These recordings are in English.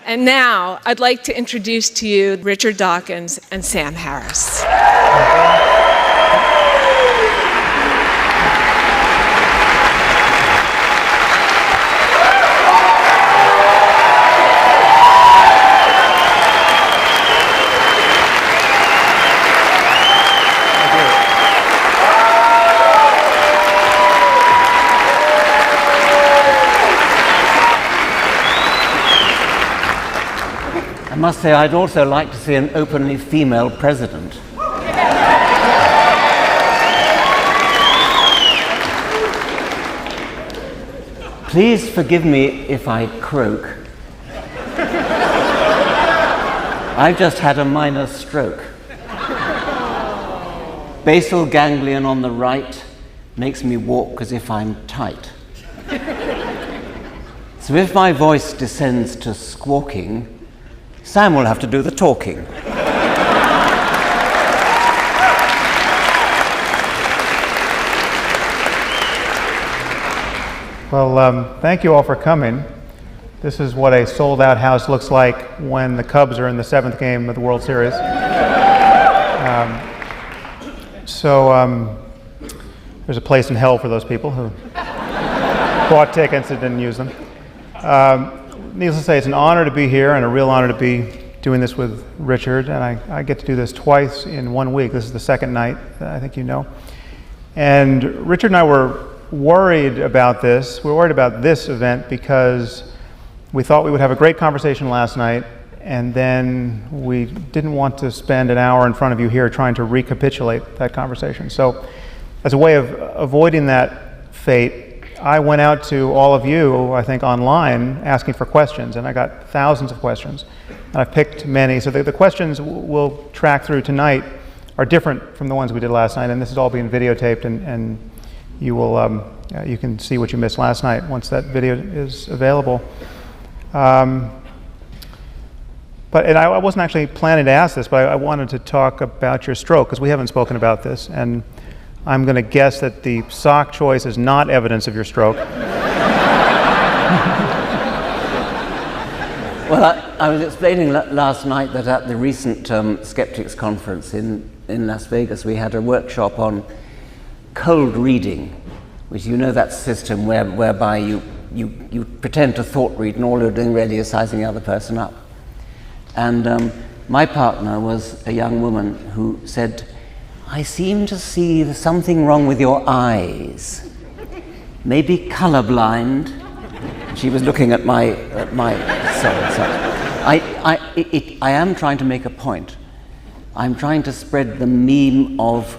And now, I'd like to introduce to you Richard Dawkins and Sam Harris. I must say, I'd also like to see an openly female president. Please forgive me if I croak. I've just had a minor stroke. Basal ganglion on the right makes me walk as if I'm tight. So if my voice descends to squawking, Sam will have to do the talking. Well, thank you all for coming. This is what a sold-out house looks like when the Cubs are in the 7th game of the World Series. There's a place in hell for those people who bought tickets and didn't use them. Needless to say, it's an honor to be here and a real honor to be doing this with Richard, and I get to do this twice in 1 week. This is the second night, I think you know. And Richard and I were worried about this. We were worried about this event because we thought we would have a great conversation last night, and then we didn't want to spend an hour in front of you here trying to recapitulate that conversation. So as a way of avoiding that fate, I went out to all of you, I think, online, asking for questions, and I got thousands of questions, and I've picked many. So the questions we'll track through tonight are different from the ones we did last night, and this is all being videotaped, and you will you can see what you missed last night once that video is available. I wasn't actually planning to ask this, but I wanted to talk about your stroke, because we haven't spoken about this, and I'm going to guess that the sock choice is not evidence of your stroke. Well, I was explaining last night that at the recent Skeptics Conference in Las Vegas, we had a workshop on cold reading, which you know that system whereby you pretend to thought read and all you're doing really is sizing the other person up. And my partner was a young woman who said, "I seem to see there's something wrong with your eyes. Maybe colorblind." She was looking at my sorry. I am trying to make a point. I'm trying to spread the meme of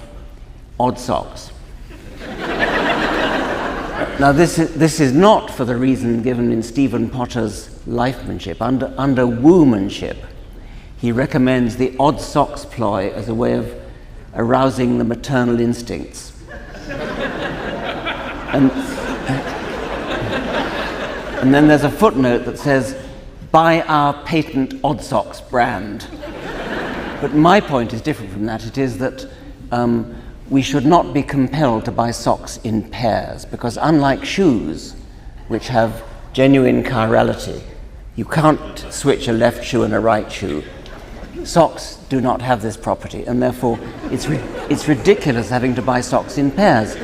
odd socks. Now this is not for the reason given in Stephen Potter's Lifemanship. Under womanship, he recommends the odd socks ploy as a way of arousing the maternal instincts. And then there's a footnote that says, "Buy our patent odd socks brand." But my point is different from that. It is that we should not be compelled to buy socks in pairs, because unlike shoes, which have genuine chirality, you can't switch a left shoe and a right shoe. Socks do not have this property, and therefore it's ridiculous having to buy socks in pairs.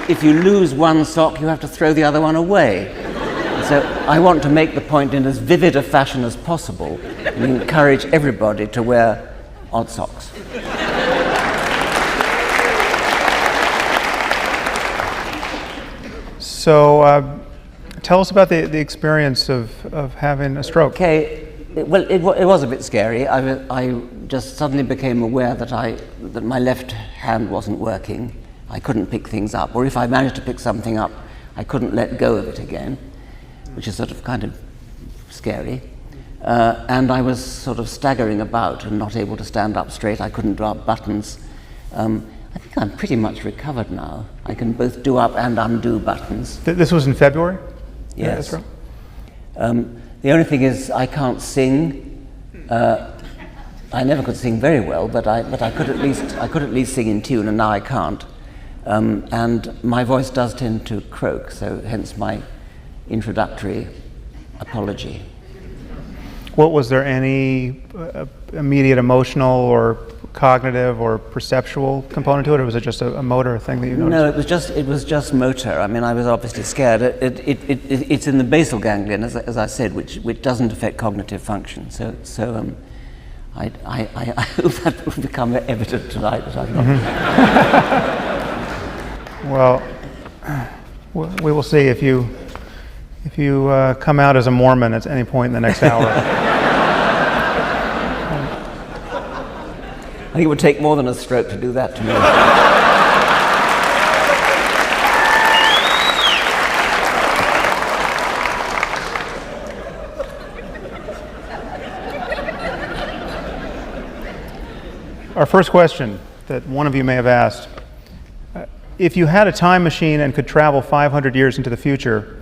If you lose one sock, you have to throw the other one away. So I want to make the point in as vivid a fashion as possible and encourage everybody to wear odd socks. So tell us about the experience of having a stroke. Okay, well, it was a bit scary. I just suddenly became aware that my left hand wasn't working. I couldn't pick things up, or if I managed to pick something up, I couldn't let go of it again, which is sort of kind of scary. And I was sort of staggering about and not able to stand up straight. I couldn't do up buttons. I think I'm pretty much recovered now. I can both do up and undo buttons. This was in February? Yes. The only thing is I can't sing. I never could sing very well, but I could at least sing in tune, and now I can't. and my voice does tend to croak, so hence my introductory apology. Was there any immediate emotional or cognitive or perceptual component to it, or was it just a motor thing that you noticed? No, it was just motor. I mean, I was obviously scared. It's in the basal ganglion, as I said, which doesn't affect cognitive function. So I hope that will become evident tonight that I'm not. Well, we will see if you come out as a Mormon at any point in the next hour. I think it would take more than a stroke to do that to me. Our first question that one of you may have asked, if you had a time machine and could travel 500 years into the future,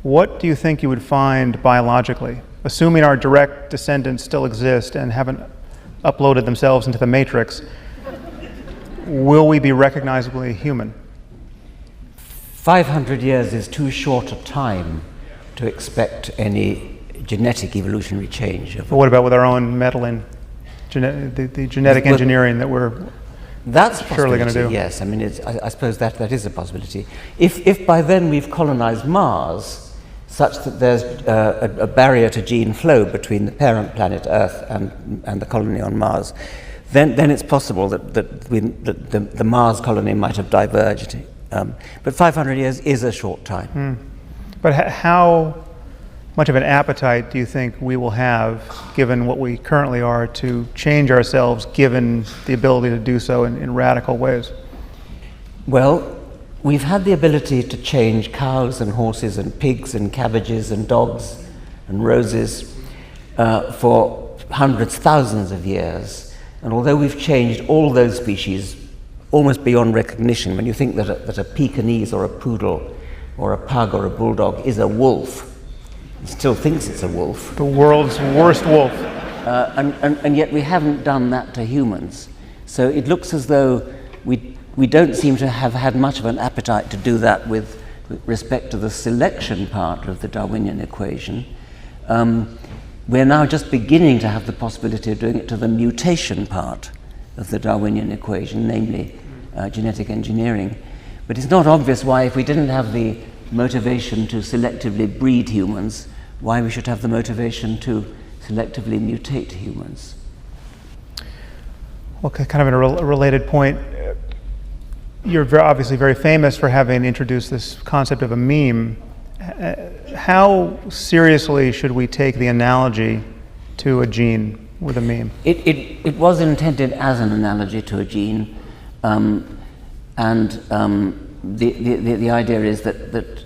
what do you think you would find biologically, assuming our direct descendants still exist and haven't uploaded themselves into the matrix? Will we be recognizably human? 500 years is too short a time to expect any genetic evolutionary change. But what about with our own meddling, the genetic engineering that we're surely going to do? Yes, I mean, I suppose that is a possibility. If by then we've colonized Mars, such that there's a barrier to gene flow between the parent planet Earth and the colony on Mars, then it's possible that the Mars colony might have diverged. But 500 years is a short time. But how much of an appetite do you think we will have, given what we currently are, to change ourselves, given the ability to do so in radical ways? Well, we've had the ability to change cows and horses and pigs and cabbages and dogs and roses for hundreds, thousands of years. And although we've changed all those species almost beyond recognition, when you think that a Pekingese or a poodle or a pug or a bulldog is a wolf, it still thinks it's a wolf. The world's worst wolf. And yet we haven't done that to humans. So it looks as though we don't seem to have had much of an appetite to do that with respect to the selection part of the Darwinian equation. We're now just beginning to have the possibility of doing it to the mutation part of the Darwinian equation, namely genetic engineering. But it's not obvious why, if we didn't have the motivation to selectively breed humans, why we should have the motivation to selectively mutate humans. Well, kind of in a related point, you're obviously very famous for having introduced this concept of a meme. How seriously should we take the analogy to a gene with a meme? It was intended as an analogy to a gene, and the idea is that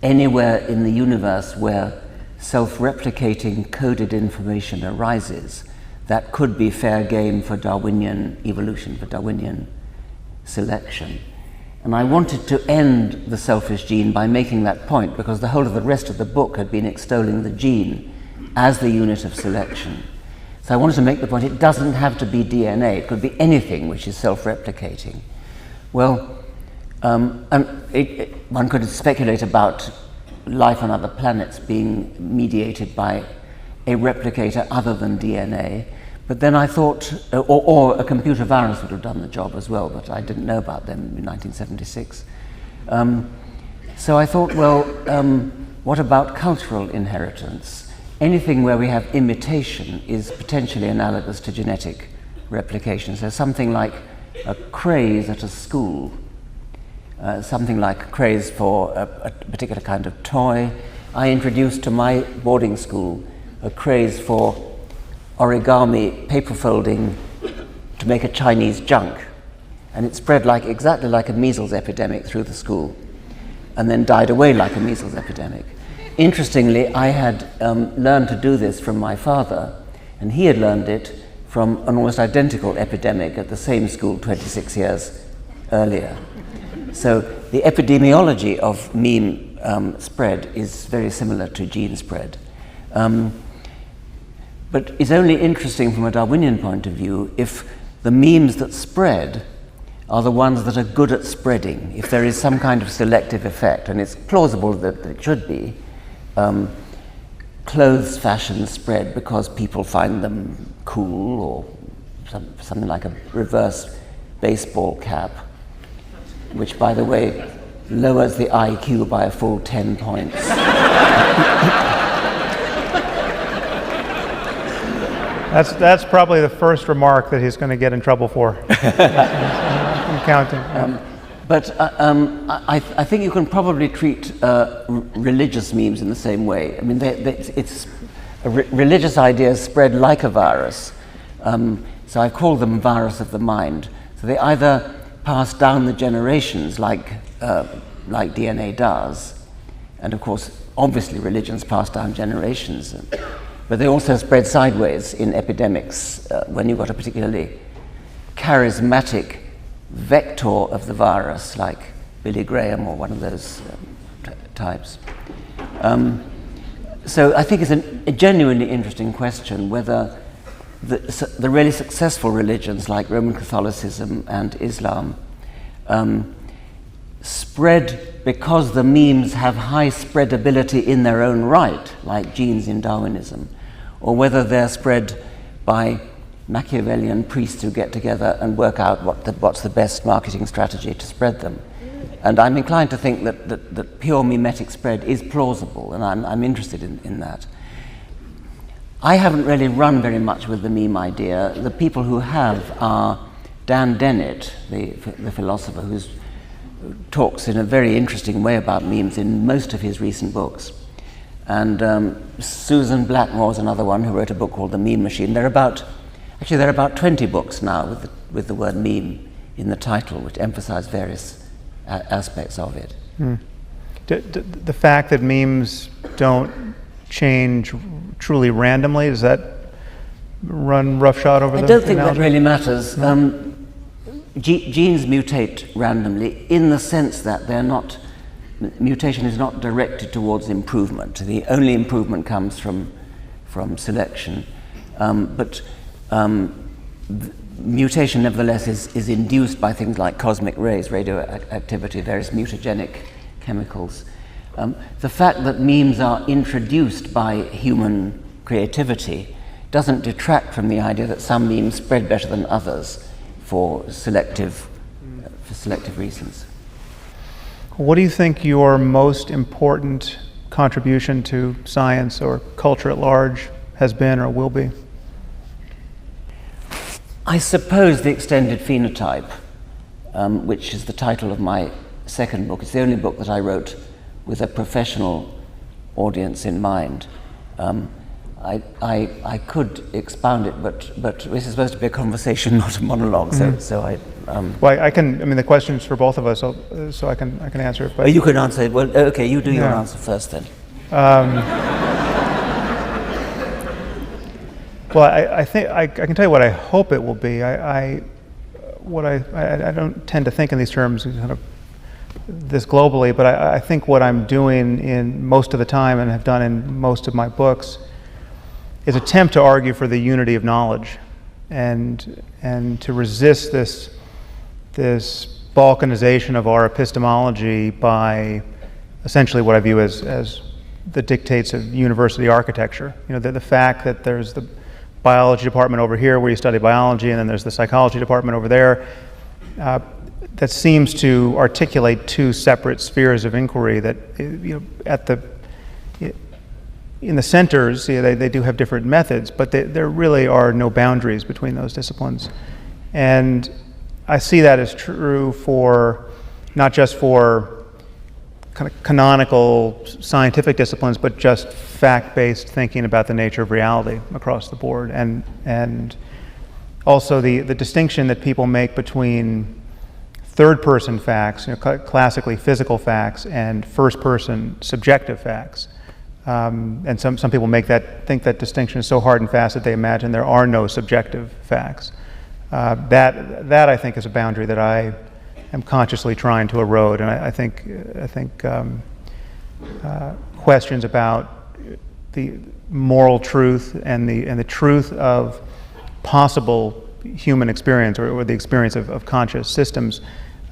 anywhere in the universe where self-replicating coded information arises, that could be fair game for Darwinian evolution, for Darwinian selection. And I wanted to end the selfish gene by making that point, because the whole of the rest of the book had been extolling the gene as the unit of selection. So I wanted to make the point, it doesn't have to be DNA, it could be anything which is self-replicating. Well, one could speculate about life on other planets being mediated by a replicator other than DNA, but then I thought, or a computer virus would have done the job as well, but I didn't know about them in 1976. So I thought, well, what about cultural inheritance? Anything where we have imitation is potentially analogous to genetic replication. So something like a craze at a school, something like a craze for a particular kind of toy. I introduced to my boarding school a craze for origami paper folding to make a Chinese junk, and it spread exactly like a measles epidemic through the school, and then died away like a measles epidemic. Interestingly, I had learned to do this from my father, and he had learned it from an almost identical epidemic at the same school 26 years earlier. So the epidemiology of meme spread is very similar to gene spread. But it's only interesting from a Darwinian point of view if the memes that spread are the ones that are good at spreading. If there is some kind of selective effect, and it's plausible that it should be, clothes fashions spread because people find them cool, or something like a reverse baseball cap, which, by the way, lowers the IQ by a full 10 points. That's probably the first remark that he's going to get in trouble for. I'm counting. I think you can probably treat religious memes in the same way. I mean, religious ideas spread like a virus. So I call them virus of the mind. So they either pass down the generations like DNA does, and of course, obviously religions pass down generations, but they also spread sideways in epidemics when you've got a particularly charismatic vector of the virus, like Billy Graham or one of those types. So I think it's a genuinely interesting question whether the really successful religions like Roman Catholicism and Islam spread because the memes have high spreadability in their own right, like genes in Darwinism, or whether they're spread by Machiavellian priests who get together and work out what's the best marketing strategy to spread them. And I'm inclined to think that pure memetic spread is plausible, and I'm interested in that. I haven't really run very much with the meme idea. The people who have are Dan Dennett, the philosopher, who talks in a very interesting way about memes in most of his recent books. And Susan Blackmore's another one who wrote a book called The Meme Machine. There are about 20 books now with the word meme in the title, which emphasize various aspects of it. The fact that memes don't change truly randomly, does that run roughshod over the I don't think analogy? that really matters. Genes mutate randomly in the sense that they're not, mutation is not directed towards improvement. The only improvement comes from selection. Mutation, nevertheless, is induced by things like cosmic rays, radioactivity, various mutagenic chemicals. The fact that memes are introduced by human creativity doesn't detract from the idea that some memes spread better than others for selective reasons. What do you think your most important contribution to science or culture at large has been or will be? I suppose The Extended Phenotype, which is the title of my second book. It's the only book that I wrote with a professional audience in mind. I could expound it, but this is supposed to be a conversation, not a monologue. So I. Well, I can. I mean, the question's for both of us, so I can answer it. But you can answer it. Well, okay, you do your answer first then. Well, I think I can tell you what I hope it will be. I don't tend to think in these terms, kind of this globally, but I think what I'm doing in most of the time and have done in most of my books is attempt to argue for the unity of knowledge and to resist this balkanization of our epistemology by essentially what I view as the dictates of university architecture. You know, the fact that there's the biology department over here where you study biology, and then there's the psychology department over there, that seems to articulate two separate spheres of inquiry that, you know, in the centers, they do have different methods, but there really are no boundaries between those disciplines. And I see that as true for, not just for kind of canonical scientific disciplines, but just fact-based thinking about the nature of reality across the board. And also the distinction that people make between third-person facts, you know, classically physical facts, and first-person subjective facts. And some people think that distinction is so hard and fast that they imagine there are no subjective facts. That I think is a boundary that I am consciously trying to erode, and I think questions about the moral truth and the truth of possible, human experience or the experience of conscious systems.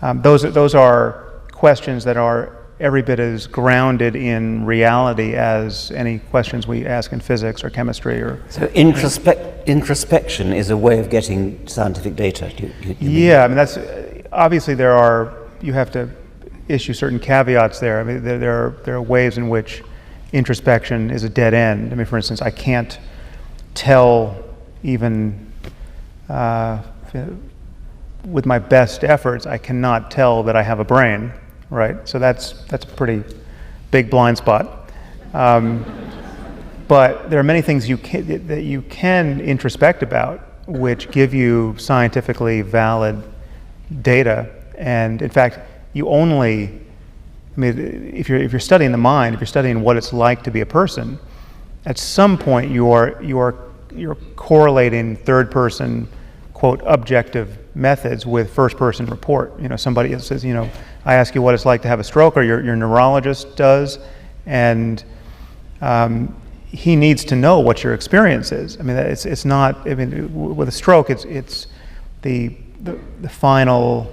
Those are questions that are every bit as grounded in reality as any questions we ask in physics or chemistry. So introspection is a way of getting scientific data. Yeah, I mean that's obviously you have to issue certain caveats there. I mean there are ways in which introspection is a dead end. I mean, for instance, I can't tell even with my best efforts, I cannot tell that I have a brain, right? So that's a pretty big blind spot. But there are many things that you can introspect about, which give you scientifically valid data. And in fact, if you're studying the mind, if you're studying what it's like to be a person, at some point you're correlating third-person, quote, objective methods with first-person report. Somebody says, I ask you what it's like to have a stroke, or your neurologist does, and he needs to know what your experience is. I mean, it's not. I mean, with a stroke, it's the final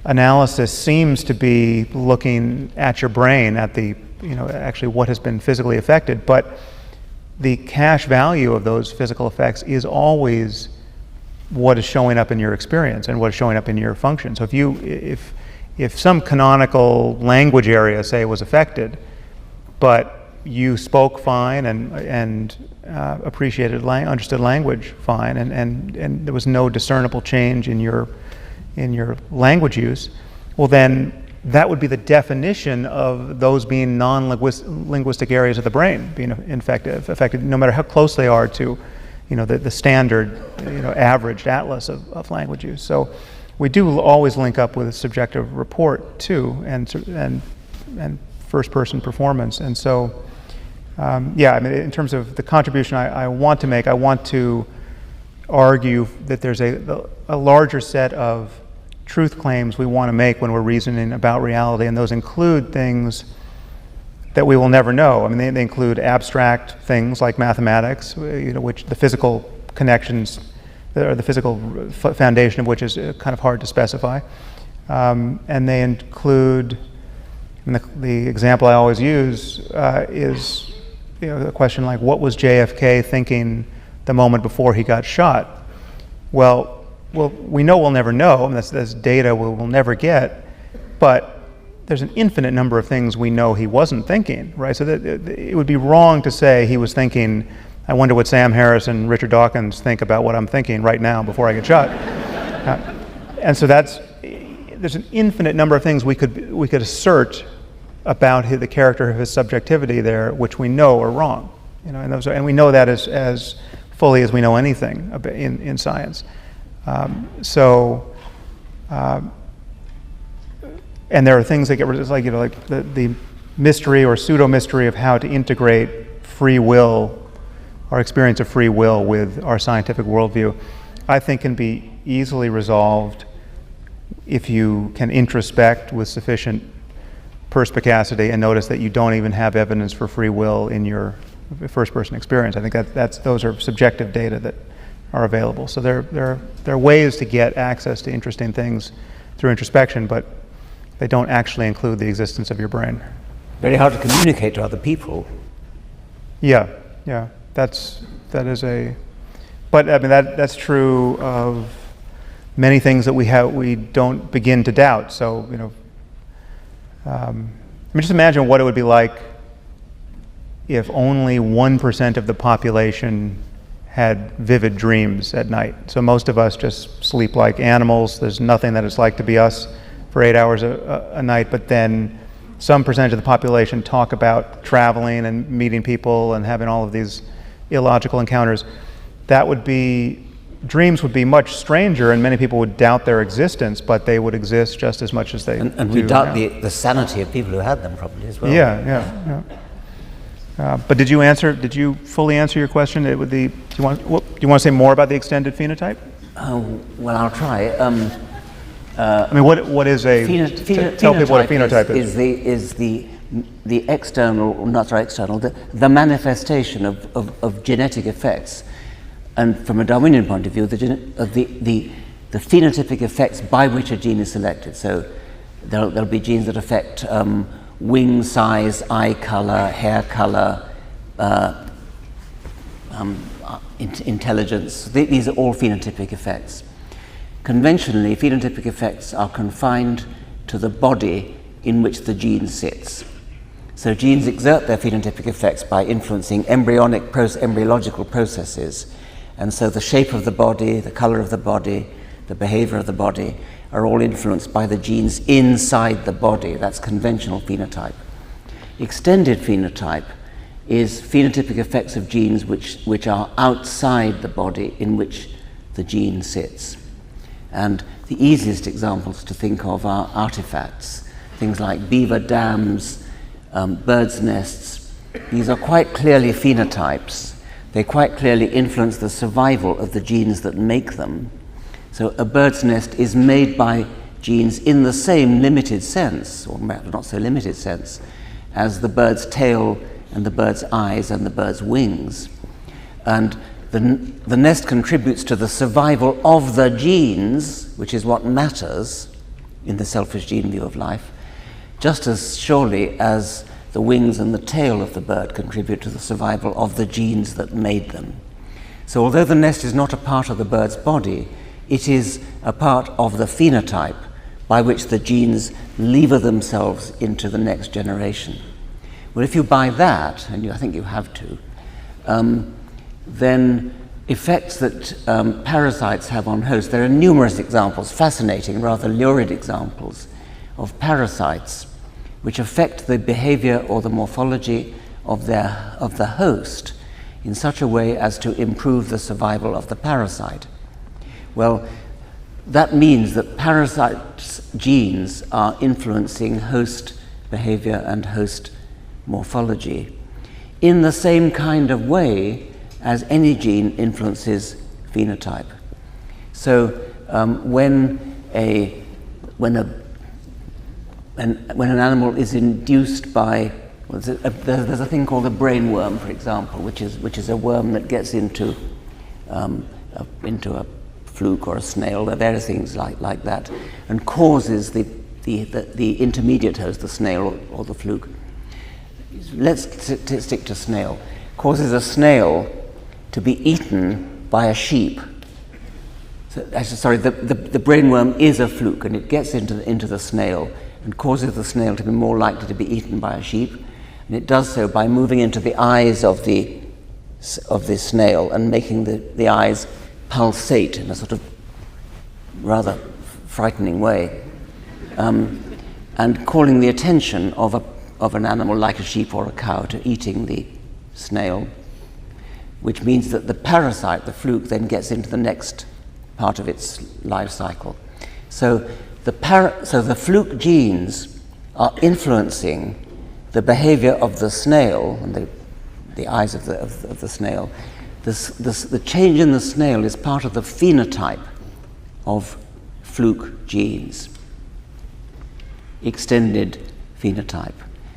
analysis seems to be looking at your brain, at the actually what has been physically affected, but the cash value of those physical effects is always what is showing up in your experience and what is showing up in your function. So if some canonical language area, say, was affected, but you spoke fine and understood language fine, and there was no discernible change in your language use, well then that would be the definition of those being non-linguistic areas of the brain being affected, no matter how close they are to the standard averaged atlas of language use. So we do always link up with a subjective report too, and first-person performance. And so I mean, in terms of the contribution I want to make, I want to argue that there's a larger set of truth claims we want to make when we're reasoning about reality, and those include things that we will never know. I mean, they include abstract things like mathematics, which the physical connections, or the physical foundation of which is kind of hard to specify. And they include, and the example I always use is a question like, what was JFK thinking the moment before he got shot? Well, we know we'll never know, and that's data we'll never get, but there's an infinite number of things we know he wasn't thinking, right? So that it would be wrong to say he was thinking, I wonder what Sam Harris and Richard Dawkins think about what I'm thinking right now before I get shot. And so there's an infinite number of things we could assert about the character of his subjectivity there, which we know are wrong, and we know that as fully as we know anything in science. And there are things that get like the mystery or pseudo mystery of how to integrate free will, our experience of free will, with our scientific worldview. I think can be easily resolved if you can introspect with sufficient perspicacity and notice that you don't even have evidence for free will in your first-person experience. I think those are subjective data that are available. So there are ways to get access to interesting things through introspection, but they don't actually include the existence of your brain. Very hard to communicate to other people. Yeah, that is but I mean that's true of many things that we don't begin to doubt. So I mean, just imagine what it would be like if only 1% of the population had vivid dreams at night. So most of us just sleep like animals. There's nothing that it's like to be us for 8 hours a night, but then some percentage of the population talk about traveling and meeting people and having all of these illogical encounters. Dreams would be much stranger, and many people would doubt their existence, but they would exist just as much as they do. And we doubt the sanity of people who had them probably as well. Yeah. But did you fully answer your question? Do you want to say more about the extended phenotype? Well, I'll try. I mean, what is a tell people what a phenotype is? Is the external, not sorry, external, the manifestation of genetic effects. and from a Darwinian point of view, the phenotypic effects by which a gene is selected. So there'll be genes that affect wing size, eye color, hair color, intelligence. These are all phenotypic effects. Conventionally, phenotypic effects are confined to the body in which the gene sits. So genes exert their phenotypic effects by influencing embryological processes. And so the shape of the body, the color of the body, the behavior of the body are all influenced by the genes inside the body. That's conventional phenotype. Extended phenotype is phenotypic effects of genes which are outside the body in which the gene sits. And the easiest examples to think of are artifacts, things like beaver dams, birds' nests. These are quite clearly phenotypes. They quite clearly influence the survival of the genes that make them. So a bird's nest is made by genes in the same limited sense, or not so limited sense, as the bird's tail and the bird's eyes and the bird's wings. And the nest contributes to the survival of the genes, which is what matters in the selfish gene view of life, just as surely as the wings and the tail of the bird contribute to the survival of the genes that made them. So although the nest is not a part of the bird's body, it is a part of the phenotype by which the genes lever themselves into the next generation. Well, if you buy that, and I think you have to, then effects that parasites have on hosts, there are numerous examples, fascinating, rather lurid examples of parasites which affect the behavior or the morphology of the host in such a way as to improve the survival of the parasite. Well, that means that parasites' genes are influencing host behavior and host morphology in the same kind of way as any gene influences phenotype. So when an animal is induced by, there's a thing called a brainworm, for example, which is a worm that gets into a fluke or a snail, there are various things like that, and causes the intermediate host, the snail or the fluke. Let's stick to snail. Causes a snail to be eaten by a sheep. So, the brainworm is a fluke, and it gets into the snail and causes the snail to be more likely to be eaten by a sheep. And it does so by moving into the eyes of the snail and making the eyes pulsate in a sort of rather frightening way, and calling the attention of an animal like a sheep or a cow to eating the snail, which means that the parasite, the fluke, then gets into the next part of its life cycle. So the fluke genes are influencing the behavior of the snail and the eyes of the snail. The change in the snail is part of the phenotype of fluke genes, extended phenotype.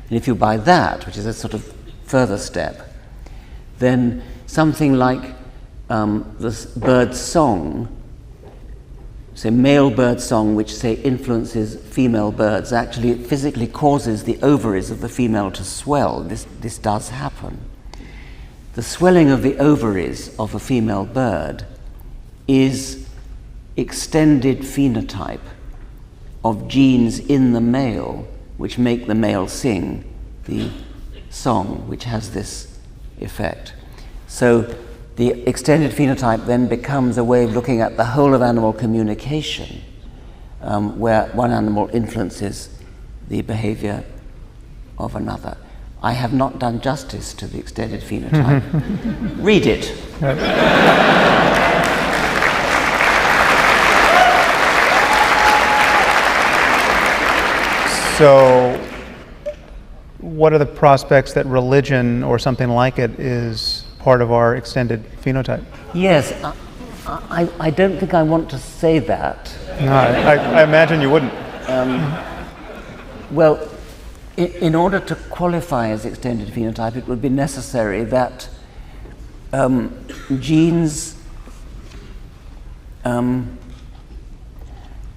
And if you buy that, which is a sort of further step, then something like this bird song, say male bird song, which say influences female birds, actually physically causes the ovaries of the female to swell. This does happen. The swelling of the ovaries of a female bird is extended phenotype of genes in the male which make the male sing the song, which has this effect. So the extended phenotype then becomes a way of looking at the whole of animal communication, where one animal influences the behavior of another. I have not done justice to the extended phenotype. Read it. So, what are the prospects that religion or something like it is part of our extended phenotype? Yes, I don't think I want to say that. No, I imagine you wouldn't. Well, in order to qualify as extended phenotype, it would be necessary that genes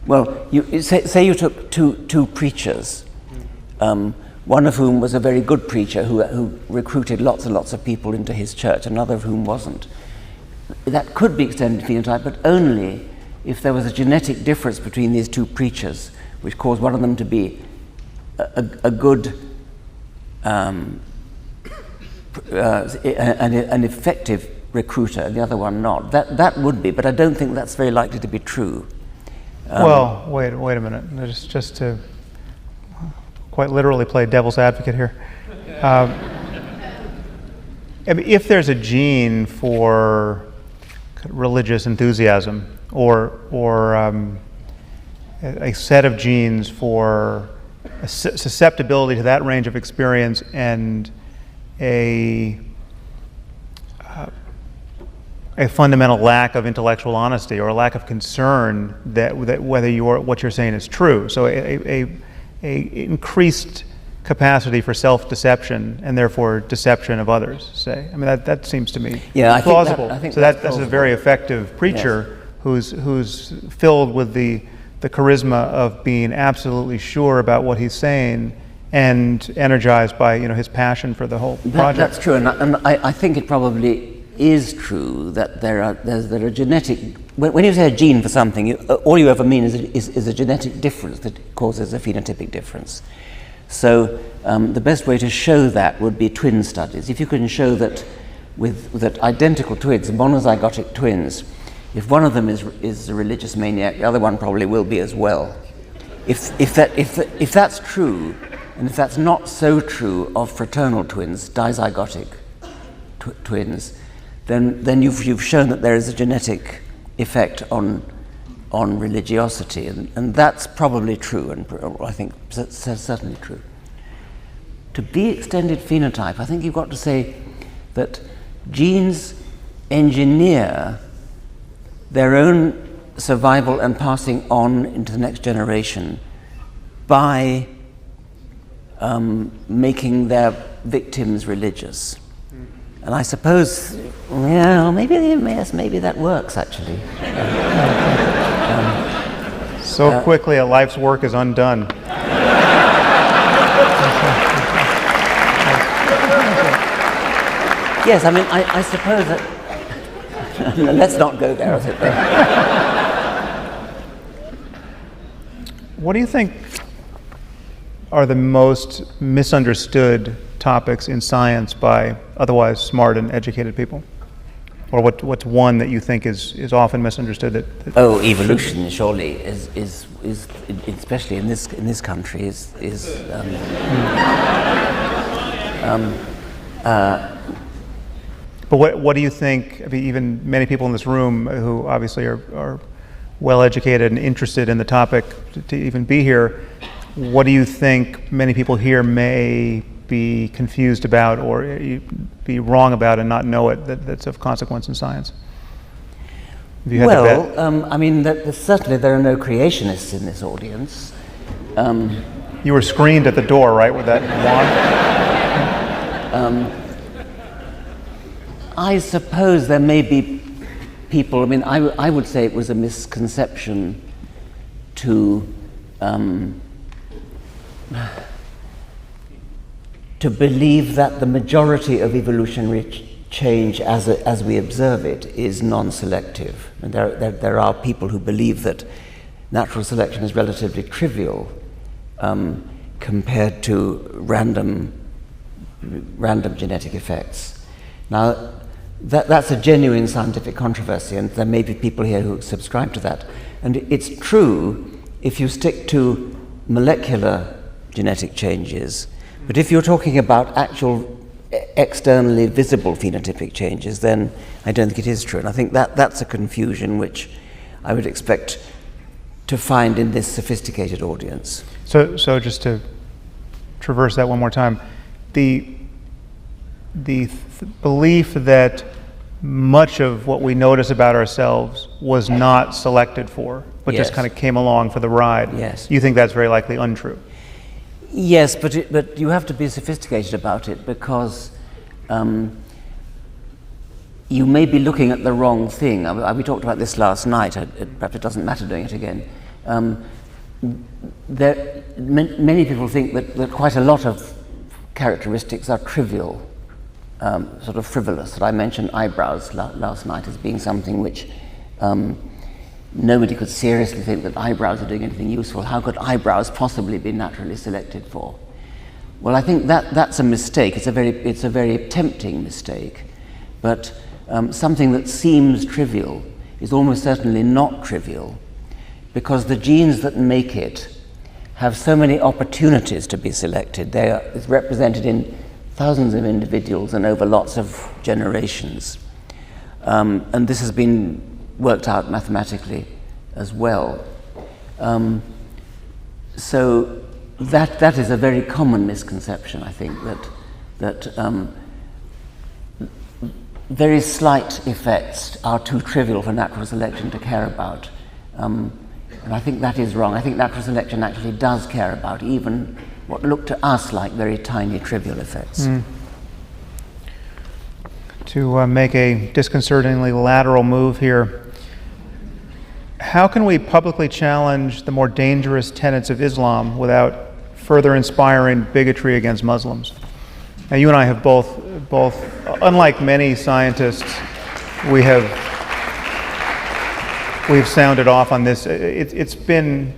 Well, say you took two preachers, one of whom was a very good preacher who recruited lots and lots of people into his church, another of whom wasn't. That could be extended phenotype, but only if there was a genetic difference between these two preachers, which caused one of them to be a good an effective recruiter and the other one not. That would be, but I don't think that's very likely to be true. Well, wait a minute. Just to quite literally play devil's advocate here. I mean, if there's a gene for religious enthusiasm, or a set of genes for a susceptibility to that range of experience, and a fundamental lack of intellectual honesty or a lack of concern that whether what you're saying is true. So a increased capacity for self-deception and therefore deception of others, say. I mean, that seems to me plausible. I think so that's a very effective preacher, yes, who's filled with the charisma of being absolutely sure about what he's saying and energized by his passion for the whole project. That's true, and I think it probably is true that there are genetic. When you say a gene for something, all you ever mean is a genetic difference that causes a phenotypic difference. So the best way to show that would be twin studies. If you can show that that identical twins, monozygotic twins, if one of them is a religious maniac, the other one probably will be as well. If that's true, and if that's not so true of fraternal twins, dizygotic twins, then you've shown that there is a genetic effect on religiosity, and that's probably true, and I think certainly true. To be extended phenotype, I think you've got to say that genes engineer their own survival and passing on into the next generation by making their victims religious. And I suppose, maybe that works actually. So quickly, a life's work is undone. Yes, I mean, I suppose that. Let's not go there. What do you think are the most misunderstood topics in science by otherwise smart and educated people? Or what's one that you think is often misunderstood? Evolution surely is especially in this country But what do you think? I mean, even many people in this room who obviously are well educated and interested in the topic to even be here, what do you think many people here may be confused about or be wrong about and not know it that's of consequence in science? Have you had to bet? I mean, certainly there are no creationists in this audience. You were screened at the door, right, with that wand? I suppose there may be people. I mean, I would say it was a misconception to believe that the majority of evolutionary change as we observe it is non-selective. And there are people who believe that natural selection is relatively trivial compared to random genetic effects. Now, that's a genuine scientific controversy, and there may be people here who subscribe to that. And it's true if you stick to molecular genetic changes, but if you're talking about actual externally visible phenotypic changes, then I don't think it is true. And I think that's a confusion which I would expect to find in this sophisticated audience. So just to traverse that one more time, the belief that much of what we notice about ourselves was not selected for, but Yes. just kind of came along for the ride. Yes. You think that's very likely untrue? Yes, but you have to be sophisticated about it, because you may be looking at the wrong thing. We talked about this last night. Perhaps it doesn't matter doing it again. Many people think that quite a lot of characteristics are trivial, sort of frivolous. That I mentioned eyebrows last night as being something which nobody could seriously think that eyebrows are doing anything useful. How could eyebrows possibly be naturally selected for? Well, I think that's a mistake. It's a very tempting mistake, but something that seems trivial is almost certainly not trivial, because the genes that make it have so many opportunities to be selected. It's represented in thousands of individuals and over lots of generations. And this has been worked out mathematically as well. So that is a very common misconception, I think, that very slight effects are too trivial for natural selection to care about. And I think that is wrong. I think natural selection actually does care about even what look to us like very tiny, trivial effects. To make a disconcertingly lateral move here, how can we publicly challenge the more dangerous tenets of Islam without further inspiring bigotry against Muslims? Now, you and I have both, unlike many scientists, we've sounded off on this. It's been,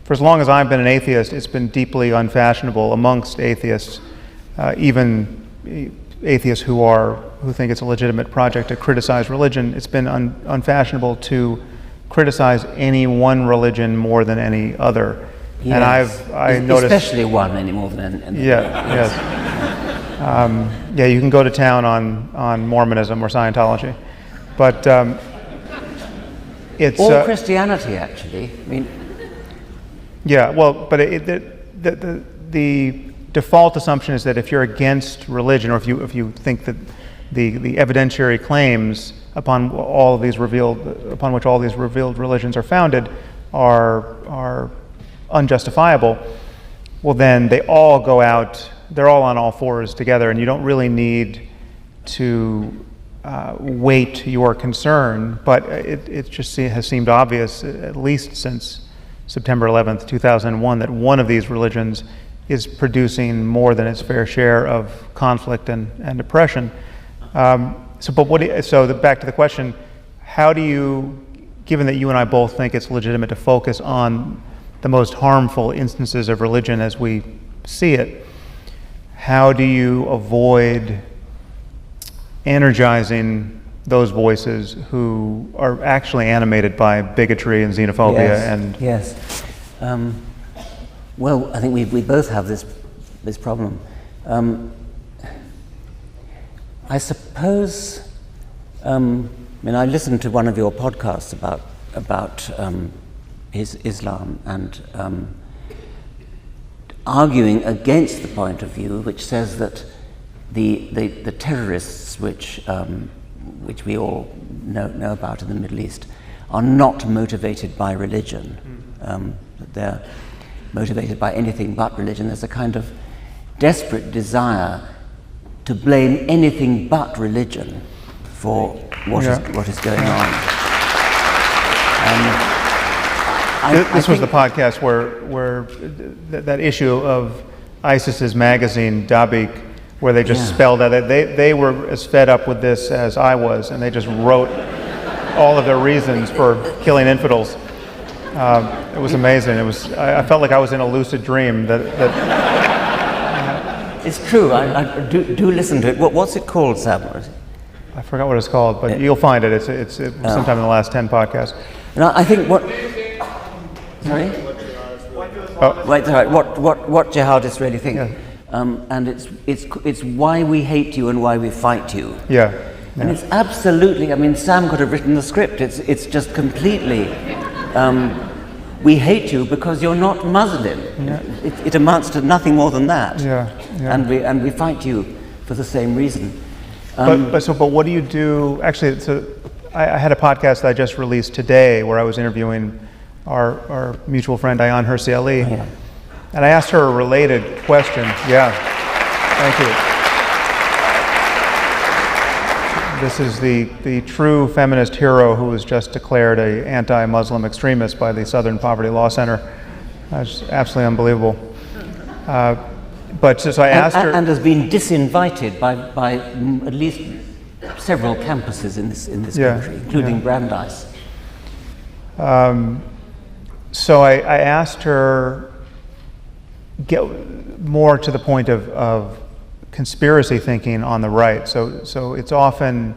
for as long as I've been an atheist, it's been deeply unfashionable amongst atheists, even atheists who think it's a legitimate project to criticize religion. It's been unfashionable to criticize any one religion more than any other. Yes. And I noticed, especially one any more than any. Yes. You can go to town on Mormonism or Scientology, but it's or Christianity, actually. I mean, but the default assumption is that if you're against religion, or if you think that the evidentiary claims upon which all these revealed religions are founded are unjustifiable, well, then they all go out. They're all on all fours together, and you don't really need to weight your concern. But it just has seemed obvious, at least since September 11th, 2001, that one of these religions is producing more than its fair share of conflict and oppression. So back to the question: how do you, given that you and I both think it's legitimate to focus on the most harmful instances of religion as we see it, how do you avoid energizing those voices who are actually animated by bigotry and xenophobia? Yes. Well, I think we both have this problem. I suppose. I listened to one of your podcasts about Islam and arguing against the point of view which says that the terrorists which we all know about in the Middle East are not motivated by religion. That they're motivated by anything but religion. There's a kind of desperate desire to blame anything but religion for what is going on. This was the podcast where that issue of ISIS's magazine, Dabiq, where they just spelled out that they were as fed up with this as I was, and they just wrote all of their reasons for killing infidels. It was amazing. I felt like I was in a lucid dream. It's true. I do listen to it. What's it called, Sam? I forgot what it's called, but you'll find it. It's sometime in the last 10 podcasts. And I think what. Sorry. Right. What jihadists really think, and it's why we hate you and why we fight you. And it's absolutely. I mean, Sam could have written the script. It's just completely. We hate you because you're not Muslim. It amounts to nothing more than that. And we fight you for the same reason. But what do you do? Actually, I had a podcast that I just released today where I was interviewing our mutual friend Ayaan Hirsi Ali, and I asked her a related question. Thank you. This is the true feminist hero who was just declared an anti-Muslim extremist by the Southern Poverty Law Center. It's absolutely unbelievable. But so I asked her, and has been disinvited by at least several campuses in this country, including Brandeis. So I asked her, get more to the point of conspiracy thinking on the right. So it's often,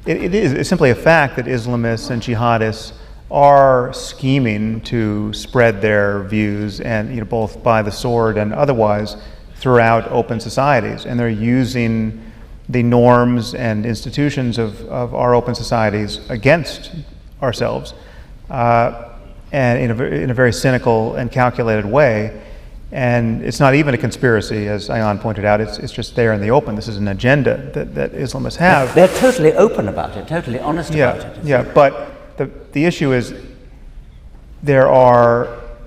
it's simply a fact that Islamists and jihadists are scheming to spread their views, and both by the sword and otherwise, throughout open societies, and they're using the norms and institutions of our open societies against ourselves, and in a very cynical and calculated way. And it's not even a conspiracy, as Rayhan pointed out. It's just there in the open. This is an agenda that Islamists have. They're totally open about it, totally honest about it. Yeah, but the issue is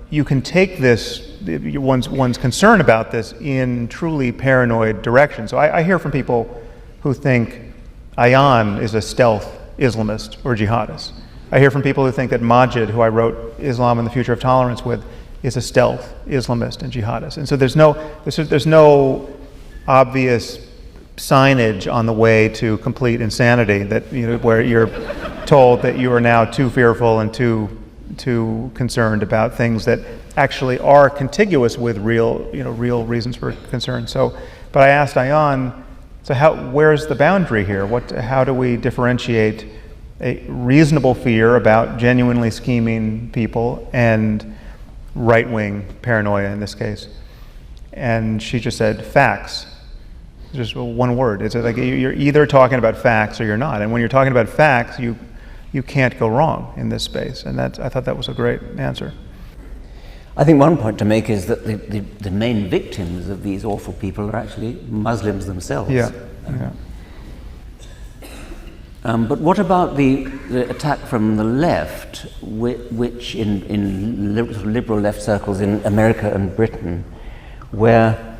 you can take this, one's concern about this in truly paranoid direction. So I hear from people who think Rayhan is a stealth Islamist or jihadist. I hear from people who think that Majid, who I wrote Islam and the Future of Tolerance with, is a stealth Islamist and jihadist. And so there's no obvious signage on the way to complete insanity that where you're told that you are now too fearful and too concerned about things that actually are contiguous with real reasons for concern. But I asked Rayhan, so where's the boundary here? How do we differentiate a reasonable fear about genuinely scheming people and right-wing paranoia in this case? And she just said, facts. Just one word. It's like you're either talking about facts or you're not. And when you're talking about facts, you can't go wrong in this space. And I thought that was a great answer. I think one point to make is that the main victims of these awful people are actually Muslims themselves. Yeah. But what about the attack from the left, which in liberal left circles in America and Britain, where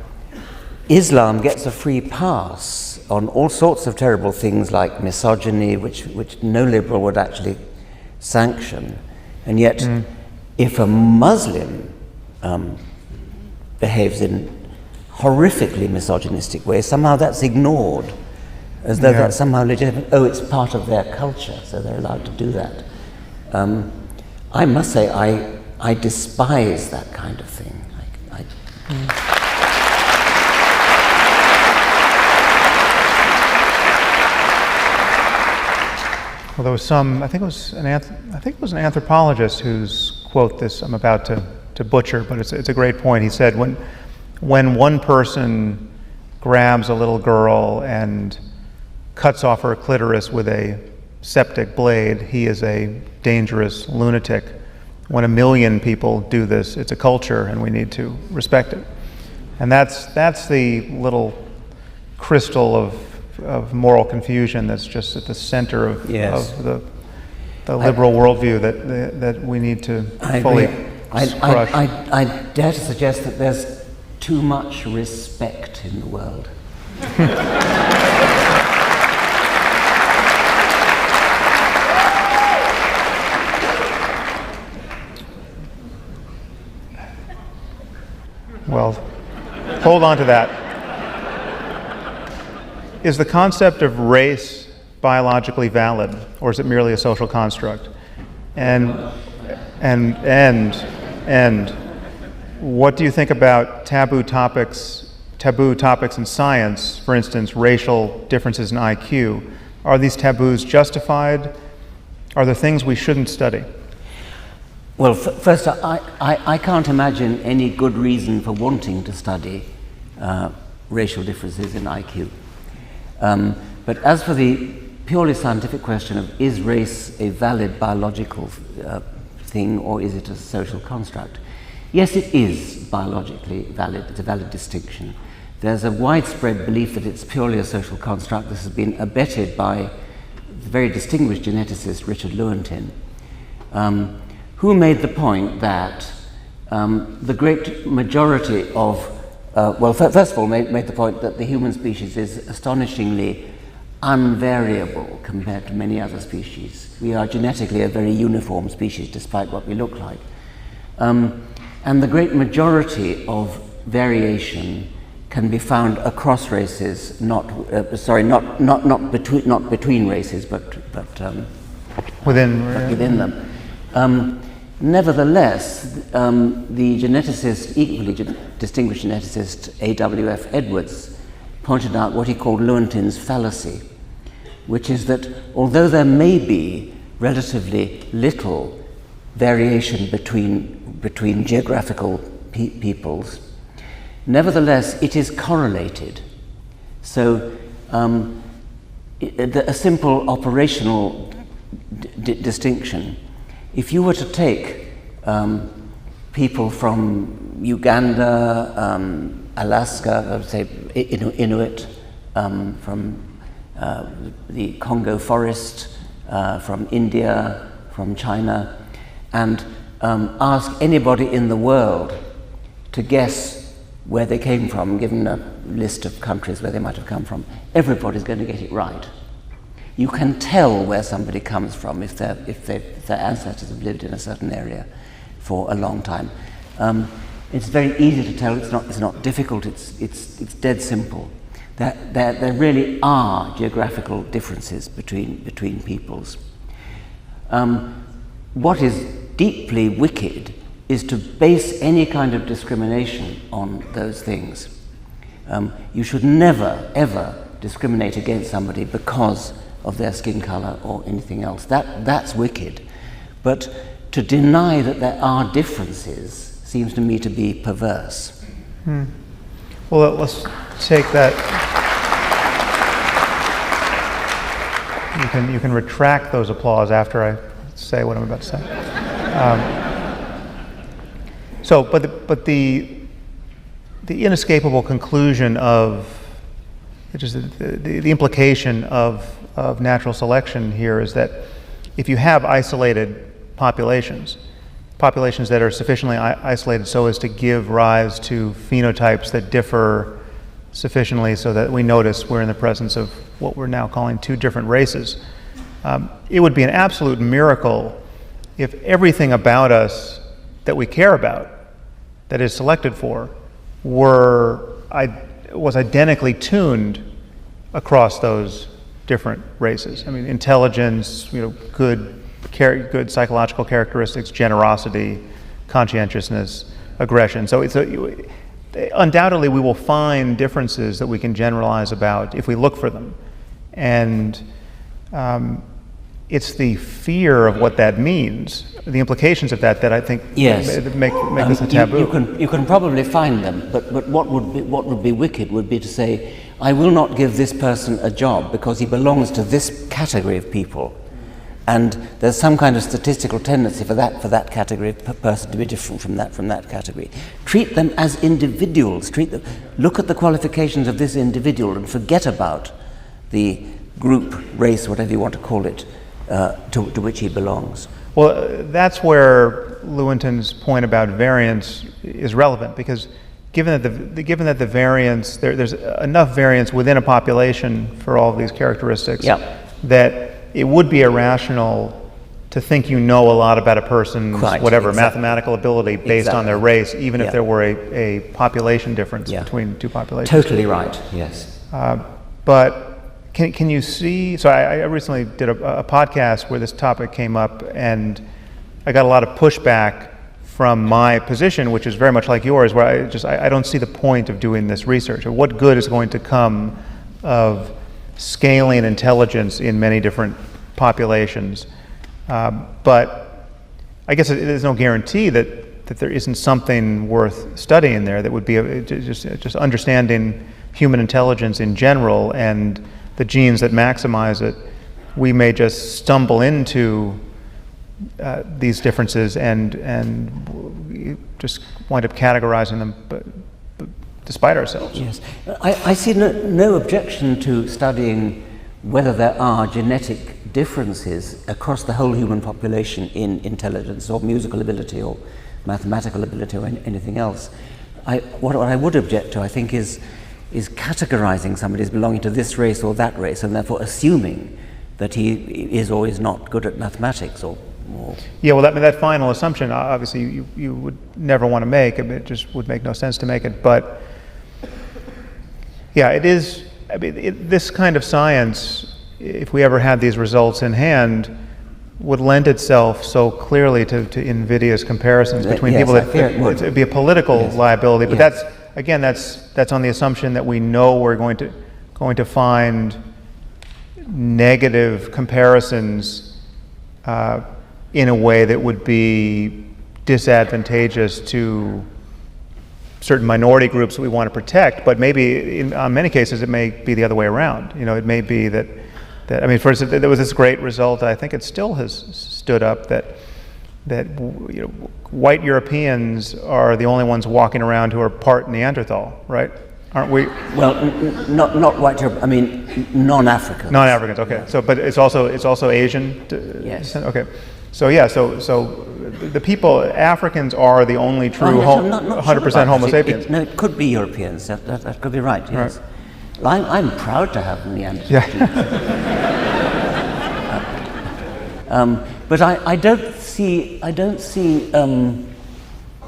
Islam gets a free pass on all sorts of terrible things like misogyny, which no liberal would actually sanction, and yet if a Muslim behaves in horrifically misogynistic ways, somehow that's ignored, as though that's somehow legitimate. Oh, it's part of their culture, so they're allowed to do that. I must say, I despise that kind of thing. Well, there was I think it was an anthropologist whose quote this I'm about to butcher, but it's a great point. He said, when one person grabs a little girl and cuts off her clitoris with a septic blade, he is a dangerous lunatic. When 1 million people do this, it's a culture, and we need to respect it. And that's the little crystal of moral confusion that's just at the center of the liberal worldview that we need to fully crush. I dare to suggest that there's too much respect in the world. Well, hold on to that. Is the concept of race biologically valid, or is it merely a social construct? And what do you think about taboo topics in science, for instance, racial differences in IQ? Are these taboos justified? Are there things we shouldn't study? Well, first, I can't imagine any good reason for wanting to study racial differences in IQ. But as for the purely scientific question of is race a valid biological thing or is it a social construct? Yes, it is biologically valid. It's a valid distinction. There's a widespread belief that it's purely a social construct. This has been abetted by the very distinguished geneticist Richard Dawkins, who made the point that the great majority of, first of all, made the point that the human species is astonishingly unvariable compared to many other species. We are genetically a very uniform species despite what we look like. And the great majority of variation can be found across races, not between races, but within them. Nevertheless, the geneticist, equally distinguished geneticist A.W.F. Edwards pointed out what he called Lewontin's fallacy, which is that although there may be relatively little variation between geographical peoples, nevertheless it is correlated. So a simple operational distinction. If you were to take people from Uganda, Alaska, say Inuit, from the Congo forest, from India, from China, and ask anybody in the world to guess where they came from, given a list of countries where they might have come from, everybody's going to get it right. You can tell where somebody comes from if their ancestors have lived in a certain area for a long time. It's very easy to tell. It's not difficult. It's dead simple. There really are geographical differences between peoples. What is deeply wicked is to base any kind of discrimination on those things. You should never ever discriminate against somebody because of their skin color or anything else. That's wicked. But to deny that there are differences seems to me to be perverse. Well, let's take that. You can retract those applause after I say what I'm about to say. But the inescapable conclusion of the implication of natural selection here is that if you have isolated populations that are sufficiently isolated so as to give rise to phenotypes that differ sufficiently so that we notice we're in the presence of what we're now calling two different races, it would be an absolute miracle if everything about us that we care about, that is selected for, was identically tuned across those different races. I mean, intelligence, good psychological characteristics, generosity, conscientiousness, aggression. So undoubtedly we will find differences that we can generalize about if we look for them. And it's the fear of what that means, the implications of that I think make this a taboo. You can probably find them, but what would be wicked would be to say, I will not give this person a job because he belongs to this category of people, and there's some kind of statistical tendency for that category of person to be different from that category. Treat them as individuals. Look at the qualifications of this individual and forget about the group, race, whatever you want to call it, to which he belongs. Well, that's where Lewontin's point about variance is relevant, because given that the variance, there's enough variance within a population for all of these characteristics that it would be irrational to think a lot about a person's mathematical ability based on their race, even if there were a population difference between two populations. Totally right, yes. But can you see, so I recently did a podcast where this topic came up, and I got a lot of pushback from my position, which is very much like yours, where I don't see the point of doing this research, or what good is going to come of scaling intelligence in many different populations. But I guess there's no guarantee that there isn't something worth studying there that would be just understanding human intelligence in general and the genes that maximize it. We may just stumble into these differences and just wind up categorizing them, but despite ourselves. Yes, I see no objection to studying whether there are genetic differences across the whole human population in intelligence or musical ability or mathematical ability or anything else. What I would object to, I think, is is categorizing somebody as belonging to this race or that race, and therefore assuming that he is or is not good at mathematics or Yeah, well, that final assumption, obviously, you would never want to make. It just would make no sense to make it. But yeah, it is. I mean, this kind of science, if we ever had these results in hand, would lend itself so clearly to invidious comparisons between yes, people. I fear it would. It'd be a political Yes. liability. But Yes. that's on the assumption that we know we're going to find negative comparisons in a way that would be disadvantageous to certain minority groups that we want to protect, but maybe in many cases it may be the other way around. It may be that I mean, for instance, there was this great result, I think it still has stood up, that white Europeans are the only ones walking around who are part Neanderthal, right? Aren't we? Well, not white Europe. I mean, non-Africans. Non-Africans. Okay. So, but it's also Asian. Yes. Okay. So yeah. So the people, Africans are the only true 100% Homo sapiens. No, it could be Europeans. That could be right. Yes. Right. Well, I'm proud to have Neanderthal. Yeah. But I don't see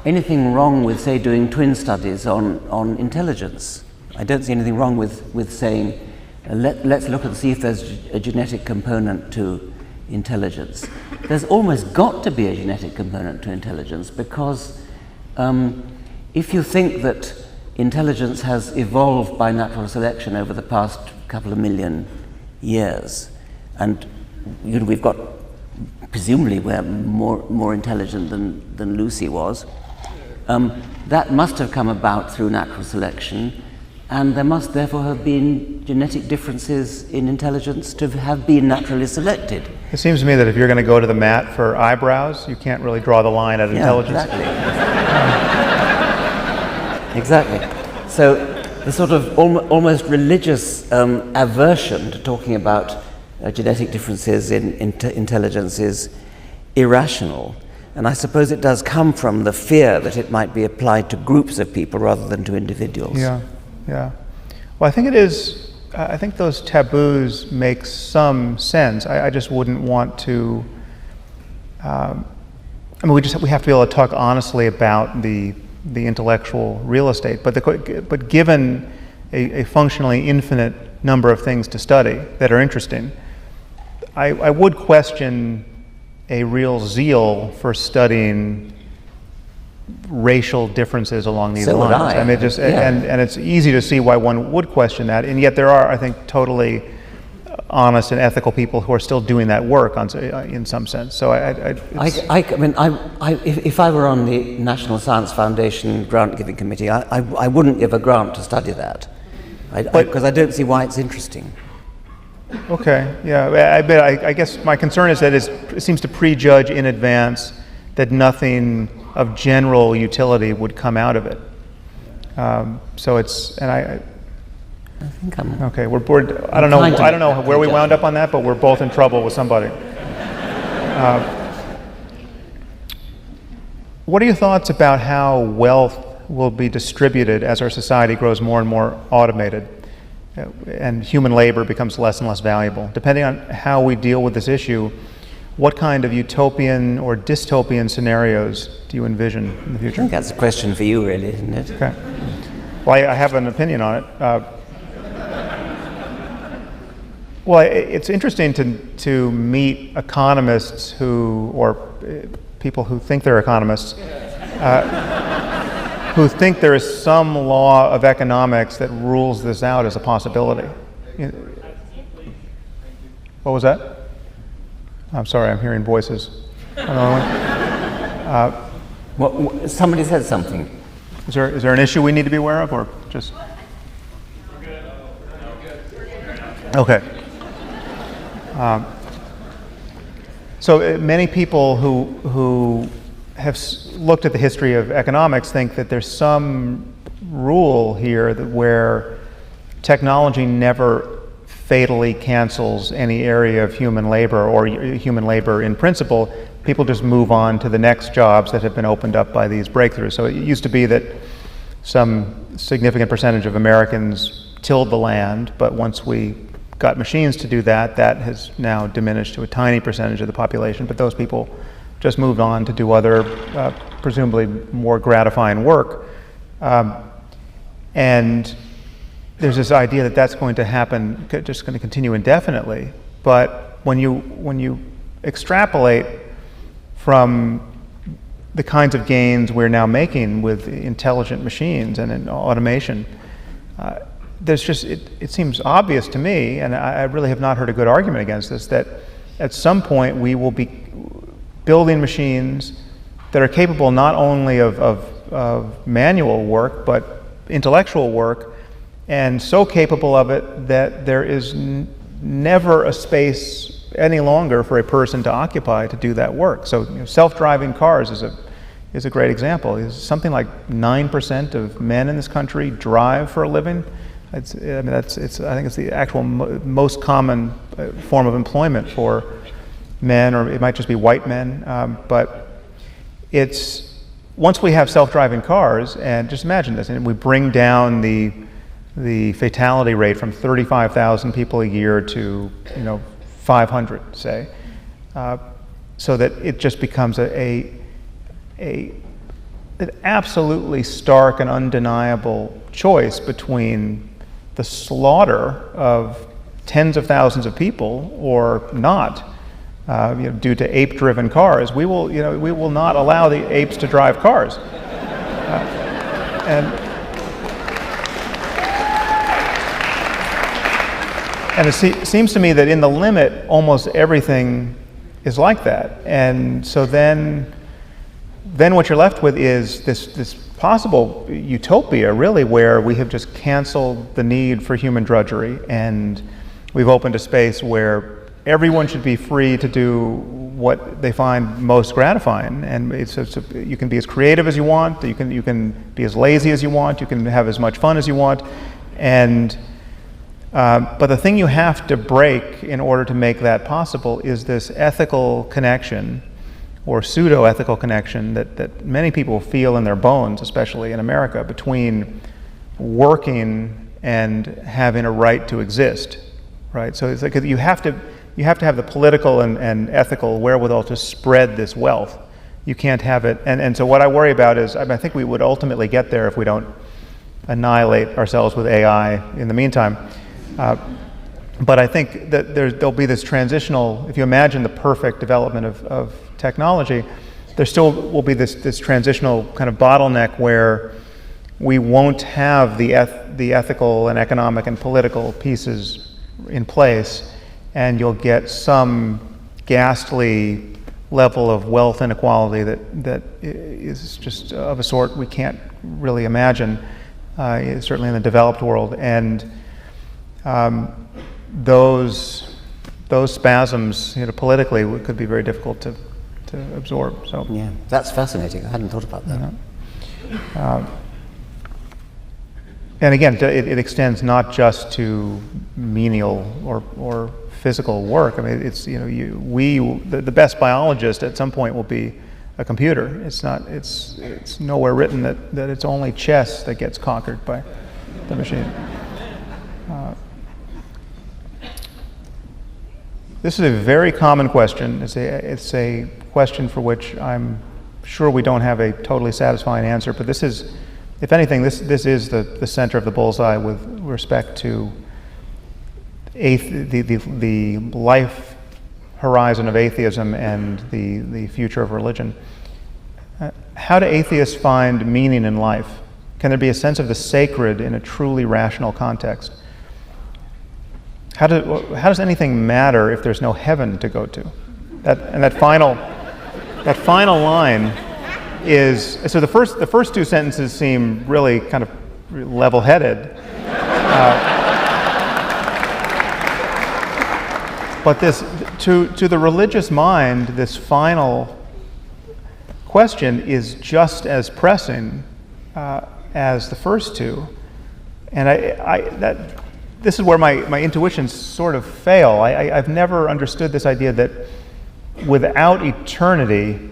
anything wrong with, say, doing twin studies on intelligence. I don't see anything wrong with saying, let's look and see if there's a genetic component to intelligence. There's almost got to be a genetic component to intelligence, because if you think that intelligence has evolved by natural selection over the past couple of million years, and we've got, presumably we're more intelligent than Lucy was, that must have come about through natural selection, and there must therefore have been genetic differences in intelligence to have been naturally selected. It seems to me that if you're going to go to the mat for eyebrows, you can't really draw the line at intelligence. Exactly. So the sort of almost religious aversion to talking about genetic differences in intelligence is irrational. And I suppose it does come from the fear that it might be applied to groups of people rather than to individuals. Yeah. Well, I think it is. I think those taboos make some sense. I just wouldn't want to. I mean, we have to be able to talk honestly about the intellectual real estate. But given a functionally infinite number of things to study that are interesting, I would question a real zeal for studying racial differences along these lines. I mean, and it's easy to see why one would question that, and yet there are, I think, totally honest and ethical people who are still doing that work in some sense. So if I were on the National Science Foundation grant giving committee, I wouldn't give a grant to study that, because I don't see why it's interesting. Okay, yeah, I guess my concern is that it seems to prejudge in advance that nothing of general utility would come out of it. So it's, and I think I'm okay. I don't know where we wound up on that, but we're both in trouble with somebody. What are your thoughts about how wealth will be distributed as our society grows more and more automated, and human labor becomes less and less valuable? Depending on how we deal with this issue, what kind of utopian or dystopian scenarios do you envision in the future? I think that's a question for you, really, isn't it? Okay. Well, I have an opinion on it. Well, it's interesting to meet economists or people who think they're economists, who think there is some law of economics that rules this out as a possibility. What was that? I'm sorry, I'm hearing voices. Somebody said something. Is there an issue we need to be aware of, or just? Okay. So many people who have looked at the history of economics think that there's some rule here where technology never fatally cancels any area of human labor or human labor in principle. People just move on to the next jobs that have been opened up by these breakthroughs. So it used to be that some significant percentage of Americans tilled the land, but once we got machines to do that, that has now diminished to a tiny percentage of the population, but those people just moved on to do other, presumably more gratifying work. And there's this idea that that's going to happen, just going to continue indefinitely. But when you extrapolate from the kinds of gains we're now making with intelligent machines and in automation, there's just, it seems obvious to me, and I really have not heard a good argument against this, that at some point we will be building machines that are capable not only of manual work, but intellectual work, and so capable of it that there is never a space any longer for a person to occupy to do that work. So self-driving cars is a great example. Something like 9% of men in this country drive for a living. I think it's the actual most common form of employment for men, or it might just be white men. But it's, once we have self-driving cars, and just imagine this, and we bring down the fatality rate from 35,000 people a year to 500, say, so that it just becomes an absolutely stark and undeniable choice between the slaughter of tens of thousands of people or not, due to ape-driven cars. We will not allow the apes to drive cars, and it seems to me that in the limit, almost everything is like that. And so then what you're left with is this possible utopia, really, where we have just canceled the need for human drudgery, and we've opened a space where everyone should be free to do what they find most gratifying. And you can be as creative as you want, you can be as lazy as you want, you can have as much fun as you want, and but the thing you have to break in order to make that possible is this ethical connection, or pseudo-ethical connection, that many people feel in their bones, especially in America, between working and having a right to exist, right? So it's like you have to have the political and ethical wherewithal to spread this wealth. You can't have it, and so what I worry about is, I think we would ultimately get there if we don't annihilate ourselves with AI in the meantime. But I think that there'll be this transitional, if you imagine the perfect development of technology, there still will be this transitional kind of bottleneck where we won't have the ethical and economic and political pieces in place, and you'll get some ghastly level of wealth inequality that is just of a sort we can't really imagine, certainly in the developed world. And those spasms, politically, could be very difficult to absorb. So yeah, that's fascinating. I hadn't thought about that. And again, it extends not just to menial or physical work. I mean, it's the best biologist at some point will be a computer. It's nowhere written that it's only chess that gets conquered by the machine. This is a very common question. It's a question for which I'm sure we don't have a totally satisfying answer, but this is, if anything, this is the center of the bullseye with respect to the life horizon of atheism and the future of religion. How do atheists find meaning in life? Can there be a sense of the sacred in a truly rational context? How does anything matter if there's no heaven to go to? That final line is, so the first two sentences seem really kind of level-headed, but this to the religious mind, this final question is just as pressing as the first two, and this is where my intuitions sort of fail. I've never understood this idea that without eternity,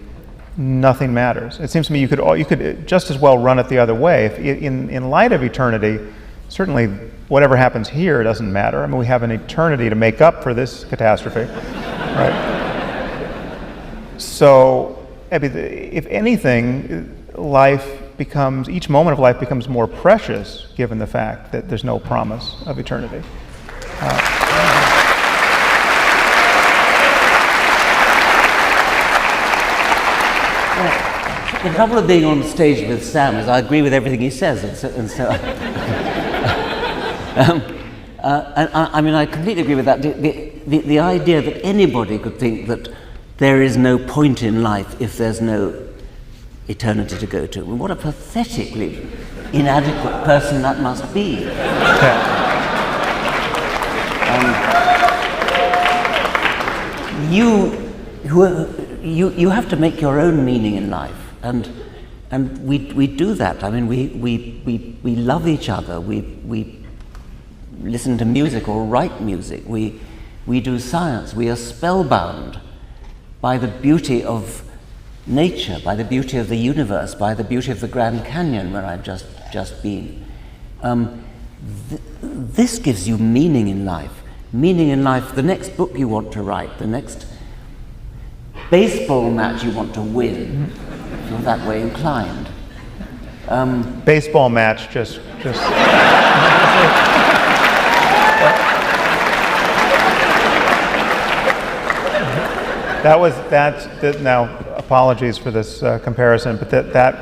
nothing matters. It seems to me you could just as well run it the other way. If in light of eternity, certainly whatever happens here doesn't matter. I mean, we have an eternity to make up for this catastrophe, right? So, I mean, if anything, each moment of life becomes more precious given the fact that there's no promise of eternity. The trouble of being on stage with Sam is I agree with everything he says, I mean, I completely agree with that. The idea that anybody could think that there is no point in life if there's no eternity to go to. I mean, what a pathetically inadequate person that must be. You have to make your own meaning in life, and we do that. I mean, we love each other. We listen to music or write music. We do science. We are spellbound by the beauty of nature, by the beauty of the universe, by the beauty of the Grand Canyon where I've just been. This gives you meaning in life. Meaning in life, the next book you want to write, the next baseball match you want to win, if you're that way inclined. Baseball match, just. Now, apologies for this comparison, but that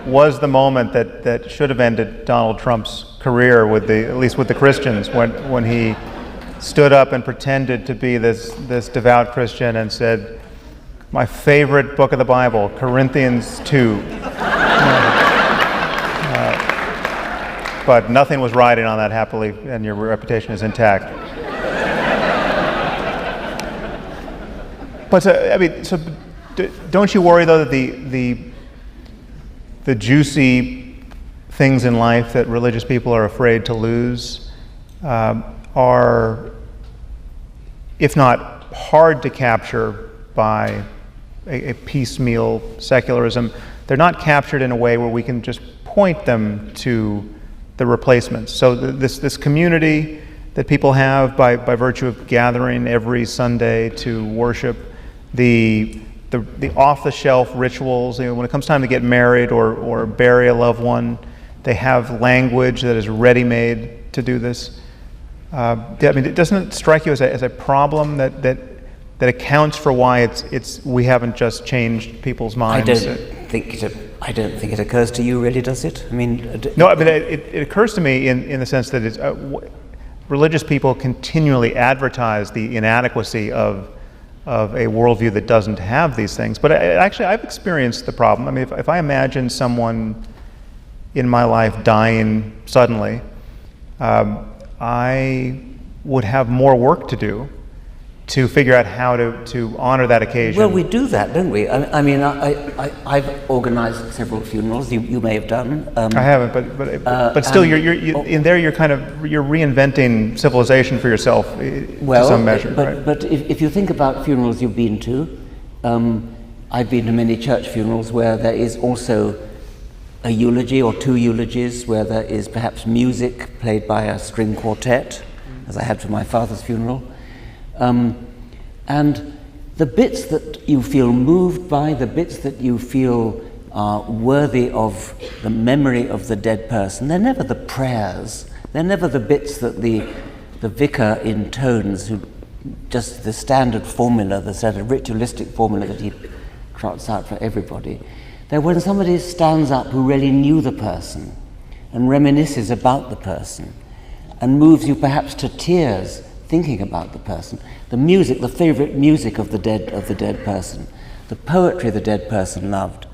was the moment that should have ended Donald Trump's career, at least with the Christians, when he stood up and pretended to be this devout Christian and said, "My favorite book of the Bible, Corinthians 2." But nothing was riding on that happily, and your reputation is intact. But don't you worry though that the juicy things in life that religious people are afraid to lose are, if not hard to capture by a piecemeal secularism, they're not captured in a way where we can just point them to the replacements. So this community that people have by virtue of gathering every Sunday to worship, the off-the-shelf rituals, when it comes time to get married or bury a loved one, they have language that is ready-made to do this. I mean, doesn't it strike you as a problem that accounts for why we haven't just changed people's minds? I don't think it occurs to you, really, does it? I mean, no. I mean, it occurs to me in the sense that it's religious people continually advertise the inadequacy of a worldview that doesn't have these things. But actually, I've experienced the problem. I mean, if I imagine someone in my life dying suddenly, I would have more work to do to figure out how to honor that occasion. Well, we do that, don't we? I mean, I've organised several funerals. You may have done. I haven't, but still, you're in there. You're reinventing civilization for yourself to some measure. But if you think about funerals you've been to, I've been to many church funerals where there is also a eulogy or two eulogies, where there is perhaps music played by a string quartet, as I had for my father's funeral. And the bits that you feel moved by, the bits that you feel are worthy of the memory of the dead person, they're never the prayers, they're never the bits that the vicar intones, just the standard formula, the sort of ritualistic formula that he trots out for everybody. They're when somebody stands up who really knew the person and reminisces about the person and moves you perhaps to tears thinking about the person. The music, the favourite music of the dead person, the poetry the dead person loved.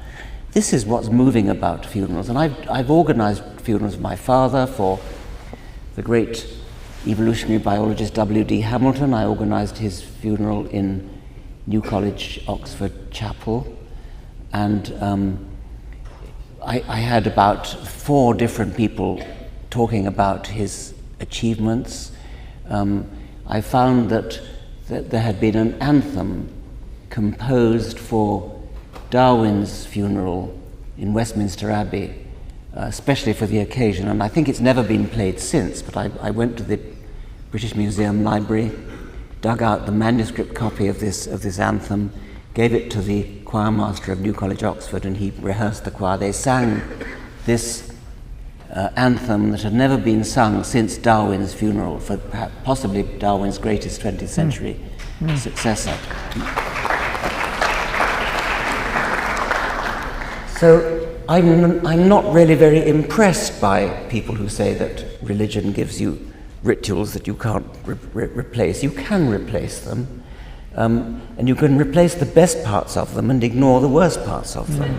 This is what's moving about funerals. And I've organised funerals for my father, for the great evolutionary biologist W.D. Hamilton. I organised his funeral in New College, Oxford Chapel. And I had about 4 different people talking about his achievements. I found that there had been an anthem composed for Darwin's funeral in Westminster Abbey, especially for the occasion, and I think it's never been played since, but I went to the British Museum Library, dug out the manuscript copy of this anthem, gave it to the choir master of New College, Oxford, and he rehearsed the choir. They sang this anthem that had never been sung since Darwin's funeral, for possibly Darwin's greatest 20th century successor. So I'm not really very impressed by people who say that religion gives you rituals that you can't replace. You can replace them, and you can replace the best parts of them and ignore the worst parts of them.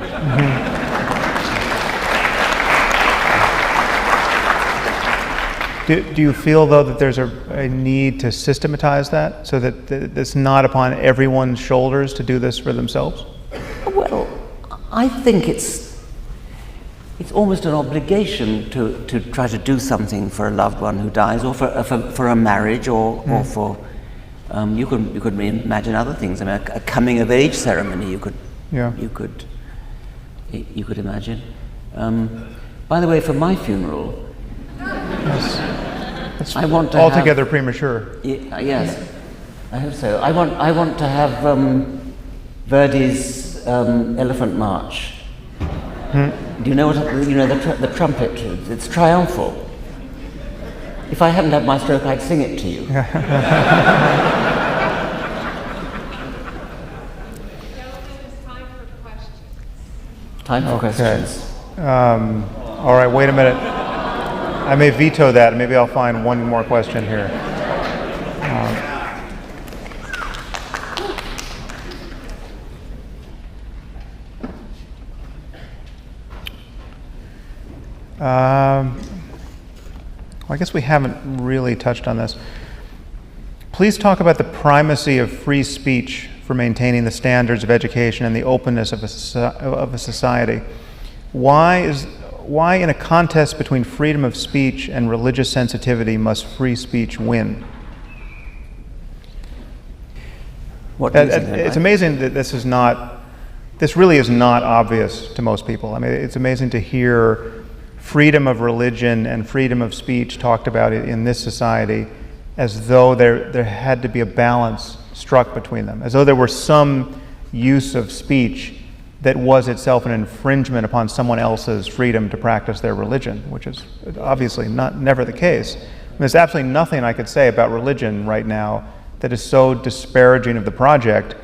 Do you feel, though, that there's a need to systematize that so that it's not upon everyone's shoulders to do this for themselves? Well, I think it's almost an obligation to try to do something for a loved one who dies, or for a marriage, or for you could imagine other things. I mean, a coming of age ceremony. You could imagine. By the way, for my funeral, It's I want to altogether have, premature. Yes, I hope so. I want to have Verdi's Elephant March. Do you know the trumpet? It's triumphal. If I hadn't had my stroke, I'd sing it to you. Time for questions. All right, wait a minute. I may veto that. Maybe I'll find one more question here. I guess we haven't really touched on this. Please talk about the primacy of free speech for maintaining the standards of education and the openness of a society. Why in a contest between freedom of speech and religious sensitivity must free speech win? It's amazing that this really is not obvious to most people. I mean, it's amazing to hear freedom of religion and freedom of speech talked about in this society as though there had to be a balance struck between them, as though there were some use of speech that was itself an infringement upon someone else's freedom to practice their religion, which is obviously never the case. I mean, there's absolutely nothing I could say about religion right now that is so disparaging of the project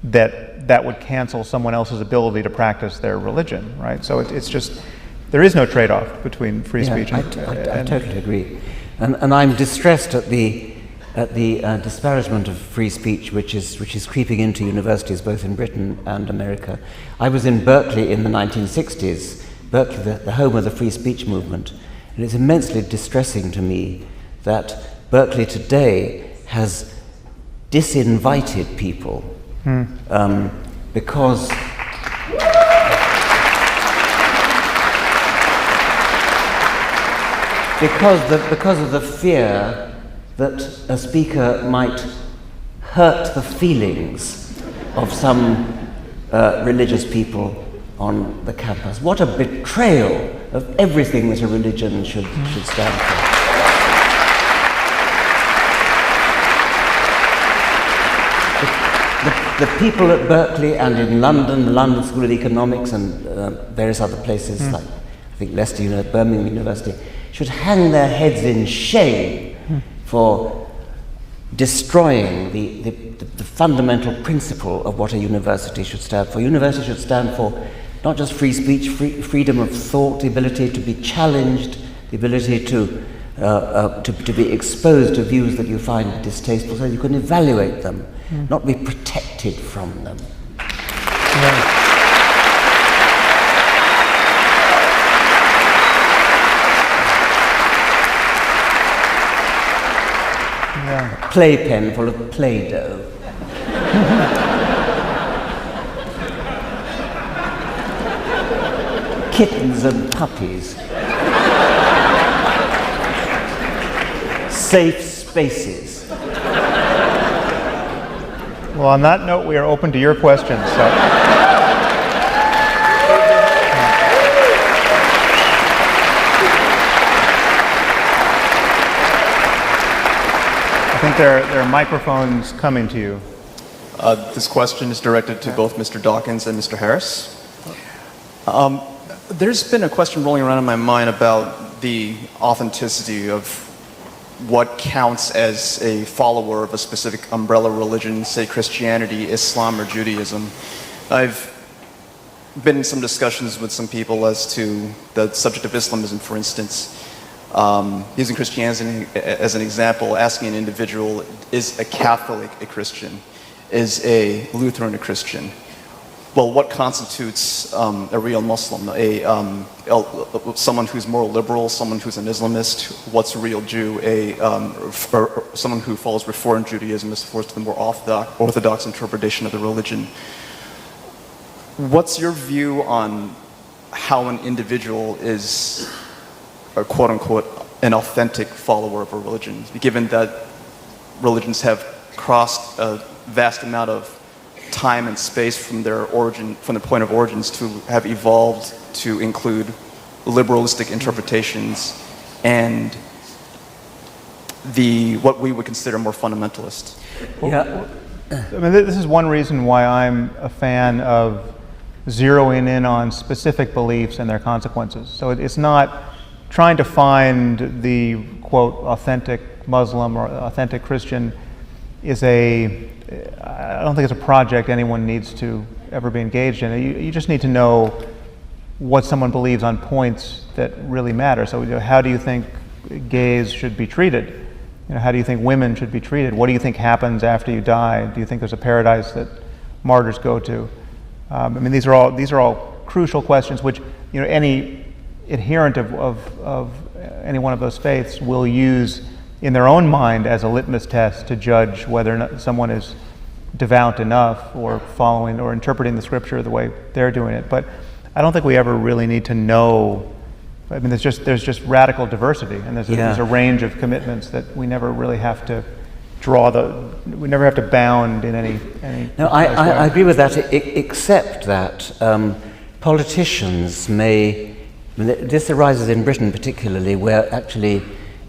that would cancel someone else's ability to practice their religion, right? So it's just, there is no trade-off between free speech and... I totally agree. And I'm distressed at the disparagement of free speech which is creeping into universities both in Britain and America. I was in Berkeley in the 1960s, Berkeley, the home of the free speech movement, and it's immensely distressing to me that Berkeley today has disinvited people because of the fear that a speaker might hurt the feelings of some religious people on the campus. What a betrayal of everything that a religion should stand for. The people at Berkeley and in London, the London School of Economics and various other places like, I think, Leicester University, Birmingham University, should hang their heads in shame for destroying the fundamental principle of what a university should stand for. University should stand for not just free speech, freedom of thought, the ability to be challenged, the ability to be exposed to views that you find distasteful so you can evaluate them, not be protected from them. Yeah. Playpen full of Play-Doh. Kittens and puppies. Safe spaces. Well, on that note, we are open to your questions. So. think there are microphones coming to you. This question is directed to both Mr. Dawkins and Mr. Harris. There's been a question rolling around in my mind about the authenticity of what counts as a follower of a specific umbrella religion, say Christianity, Islam, or Judaism. I've been in some discussions with some people as to the subject of Islamism, for instance. Using Christianity as an example, asking an individual, is a Catholic a Christian? Is a Lutheran a Christian? Well, what constitutes a real Muslim? Someone who's more liberal, someone who's an Islamist? What's a real Jew? Someone who follows Reform Judaism as opposed to the more orthodox interpretation of the religion. What's your view on how an individual is, or quote unquote, an authentic follower of a religion, given that religions have crossed a vast amount of time and space from their origin, from the point of origins, to have evolved to include liberalistic interpretations and what we would consider more fundamentalist? Yeah. I mean, this is one reason why I'm a fan of zeroing in on specific beliefs and their consequences. So it's not trying to find the, quote, authentic Muslim or authentic Christian I don't think it's a project anyone needs to ever be engaged in. You just need to know what someone believes on points that really matter. So how do you think gays should be treated? How do you think women should be treated? What do you think happens after you die? Do you think there's a paradise that martyrs go to? I mean, these are all crucial questions which any adherent of any one of those faiths will use in their own mind as a litmus test to judge whether or not someone is devout enough or following or interpreting the scripture the way they're doing it. But I don't think we ever really need to know. I mean, there's just radical diversity, and there's a range of commitments that we never really have to we never have to bound in any. No, I agree with that, except that politicians may. This arises in Britain particularly, where actually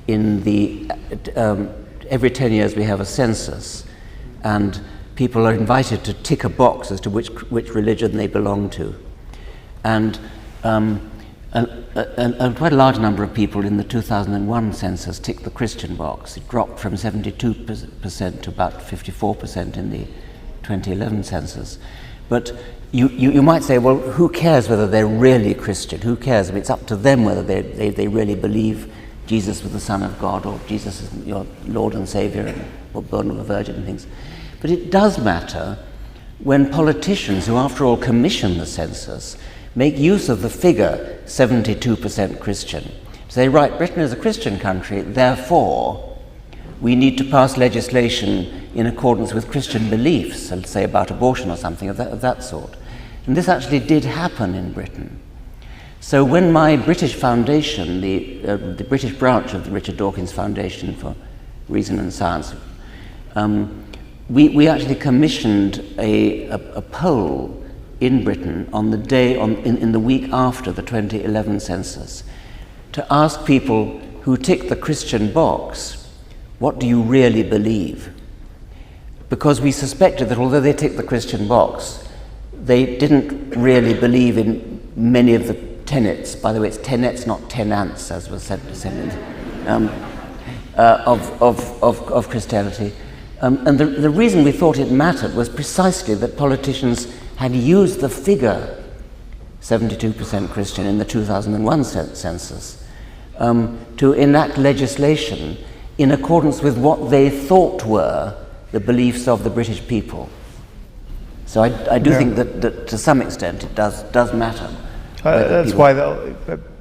in the every 10 years we have a census, and people are invited to tick a box as to which religion they belong to, and quite a large number of people in the 2001 census ticked the Christian box. It dropped from 72% to about 54% in the 2011 census. But you might say, well, who cares whether they're really Christian? Who cares? I mean, it's up to them whether they really believe Jesus was the Son of God, or Jesus is your Lord and Savior, or born of a virgin and things. But it does matter when politicians, who after all commission the census, make use of the figure 72% Christian. Say, right, Britain is a Christian country, therefore we need to pass legislation in accordance with Christian beliefs, let's say about abortion or something of that sort. And this actually did happen in Britain. So when my British foundation, the British branch of the Richard Dawkins Foundation for Reason and Science, we actually commissioned a poll in Britain on the day, in the week after the 2011 census, to ask people who ticked the Christian box, what do you really believe? Because we suspected that although they ticked the Christian box, they didn't really believe in many of the tenets. By the way, it's tenets, not tenants, as was said of Christianity. And the reason we thought it mattered was precisely that politicians had used the figure 72% Christian in the 2001 census to enact legislation in accordance with what they thought were the beliefs of the British people. So I do think that to some extent it does matter. That's why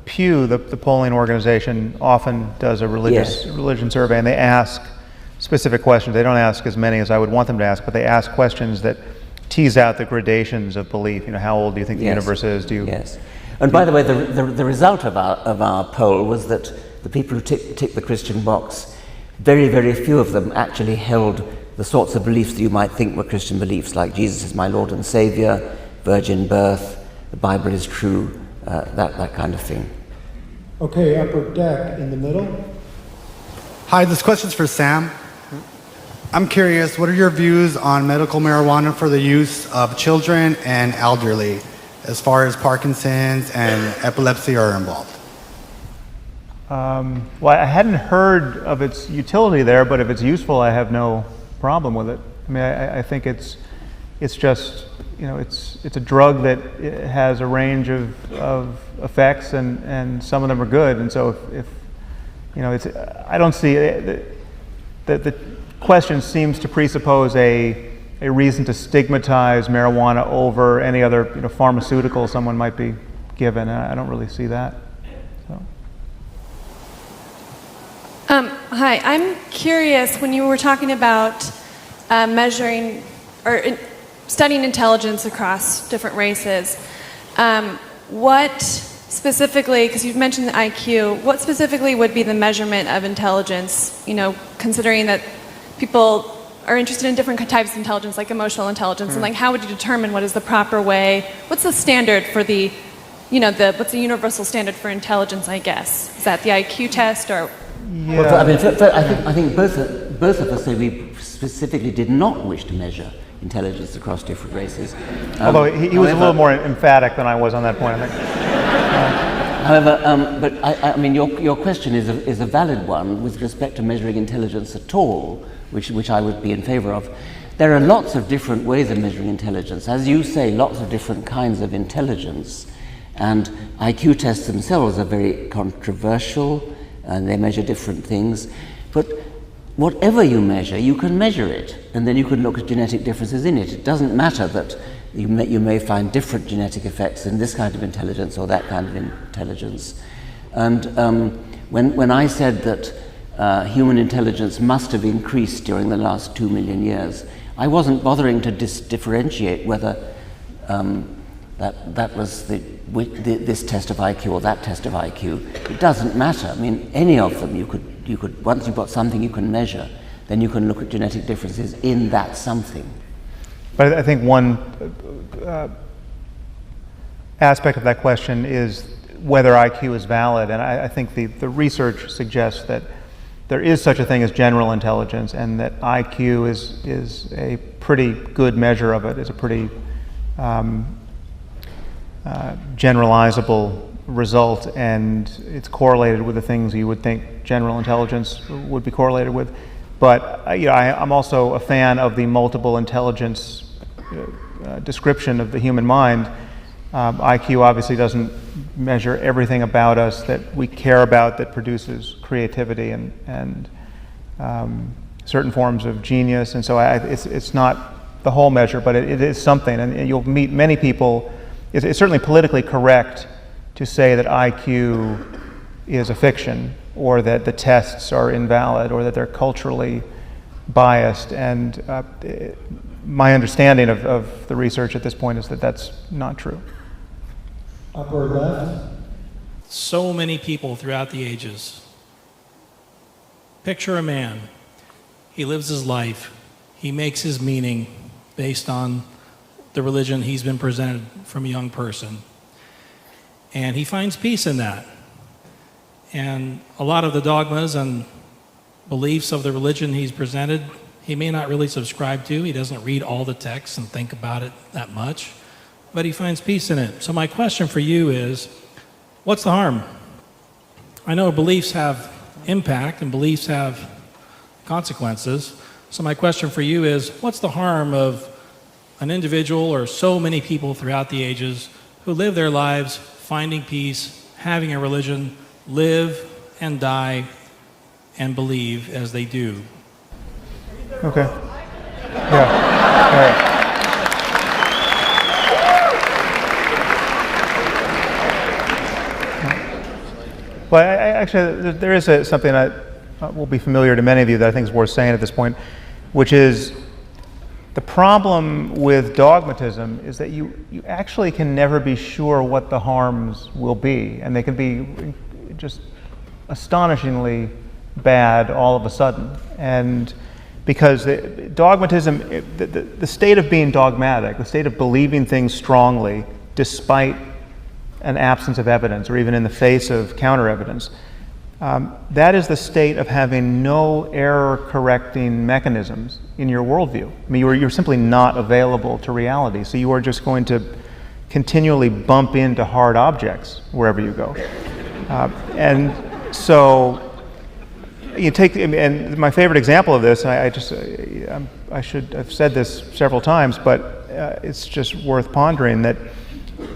Pew, the polling organization, often does a religion survey, and they ask specific questions. They don't ask as many as I would want them to ask, but they ask questions that tease out the gradations of belief. How old do you think the universe is? Yes. And by the way, the result of our poll was that the people who ticked the Christian box, very, very few of them actually held the sorts of beliefs that you might think were Christian beliefs, like Jesus is my Lord and Savior, virgin birth, the Bible is true, that kind of thing. Okay, upper deck in the middle. Hi, this question's for Sam. I'm curious, what are your views on medical marijuana for the use of children and elderly, as far as Parkinson's and epilepsy are involved? Well, I hadn't heard of its utility there, but if it's useful, I have no problem with it. I mean, I think it's just, you know, it's a drug that has a range of effects, and some of them are good. And so if you know, I don't see the question seems to presuppose a reason to stigmatize marijuana over any other, you know, pharmaceutical someone might be given. I don't really see that. So. Hi, I'm curious, when you were talking about measuring or studying intelligence across different races, what specifically, because you've mentioned the IQ, what specifically would be the measurement of intelligence, you know, considering that people are interested in different types of intelligence, like emotional intelligence, and like how would you determine what is the proper way, what's the standard for the, you know, what's the universal standard for intelligence, I guess? Is that the IQ test or? Yeah. Well, I mean, I think both of us say we specifically did not wish to measure intelligence across different races. Although he was a little more emphatic than I was on that point, I think. However, but I mean, your question is a valid one with respect to measuring intelligence at all, which I would be in favor of. There are lots of different ways of measuring intelligence. As you say, lots of different kinds of intelligence. And IQ tests themselves are very controversial, and they measure different things. But whatever you measure, you can measure it, and then you can look at genetic differences in it. It doesn't matter that you may find different genetic effects in this kind of intelligence or that kind of intelligence. And when I said that human intelligence must have increased during the last 2 million years, I wasn't bothering to differentiate whether that was this test of IQ or that test of IQ. It doesn't matter. I mean, any of them you could once you've got something you can measure, then you can look at genetic differences in that something. But I think one aspect of that question is whether IQ is valid, and I think the research suggests that there is such a thing as general intelligence, and that IQ is a pretty good measure of it. It's a pretty generalizable result, and it's correlated with the things you would think general intelligence would be correlated with. But you know, I'm also a fan of the multiple intelligence description of the human mind. IQ obviously doesn't measure everything about us that we care about that produces creativity and certain forms of genius, and so it's not the whole measure, but it is something, and you'll meet many people. It's certainly politically correct to say that IQ is a fiction, or that the tests are invalid, or that they're culturally biased, and my understanding of the research at this point is that that's not true. Upper left. So many people throughout the ages. Picture a man. He lives his life. He makes his meaning based on the religion he's been presented from a young person. And he finds peace in that. And a lot of the dogmas and beliefs of the religion he's presented, he may not really subscribe to. He doesn't read all the texts and think about it that much, but he finds peace in it. So my question for you is, what's the harm? I know beliefs have impact and beliefs have consequences. So my question for you is, what's the harm of an individual or so many people throughout the ages who live their lives finding peace, having a religion, live and die and believe as they do? Okay. Yeah. All right. Well, actually, there is something that will be familiar to many of you that I think is worth saying at this point, which is the problem with dogmatism is that you actually can never be sure what the harms will be, and they can be just astonishingly bad all of a sudden. And because dogmatism, the state of being dogmatic, the state of believing things strongly despite an absence of evidence or even in the face of counter evidence, That is the state of having no error-correcting mechanisms in your worldview. I mean, you're simply not available to reality, so you are just going to continually bump into hard objects wherever you go. And so you take, and my favorite example of this, I've said this several times, but it's just worth pondering, that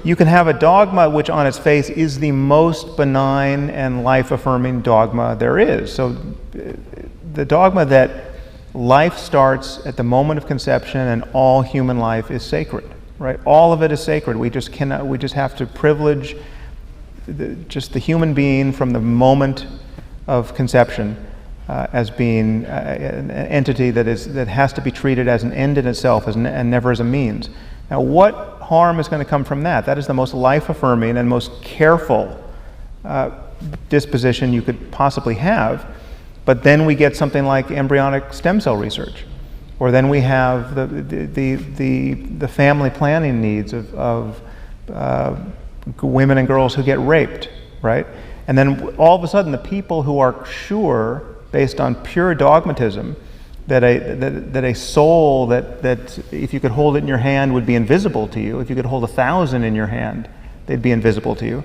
you can have a dogma which on its face is the most benign and life-affirming dogma there is. So the dogma that life starts at the moment of conception and all human life is sacred, right? All of it is sacred. We just have to privilege just the human being from the moment of conception as being an entity that has to be treated as an end in itself and never as a means. Now, what harm is going to come from that? That is the most life-affirming and most careful disposition you could possibly have. But then we get something like embryonic stem cell research, or then we have the family planning needs of women and girls who get raped, right? And then all of a sudden, the people who are sure, based on pure dogmatism, that a soul that if you could hold it in your hand would be invisible to you. If you could hold 1,000 in your hand, they'd be invisible to you.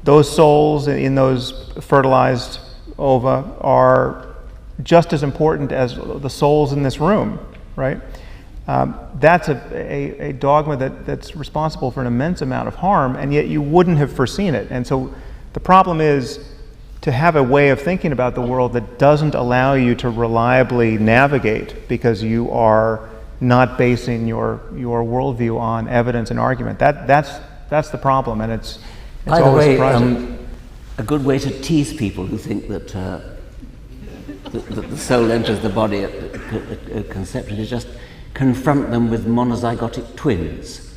Those souls in those fertilized ova are just as important as the souls in this room, right? That's a dogma that's responsible for an immense amount of harm, and yet you wouldn't have foreseen it. And so the problem is to have a way of thinking about the world that doesn't allow you to reliably navigate because you are not basing your worldview on evidence and argument. That's the problem, and it's By the always way, surprising. a good way to tease people who think that the soul enters the body at conception is just confront them with monozygotic twins.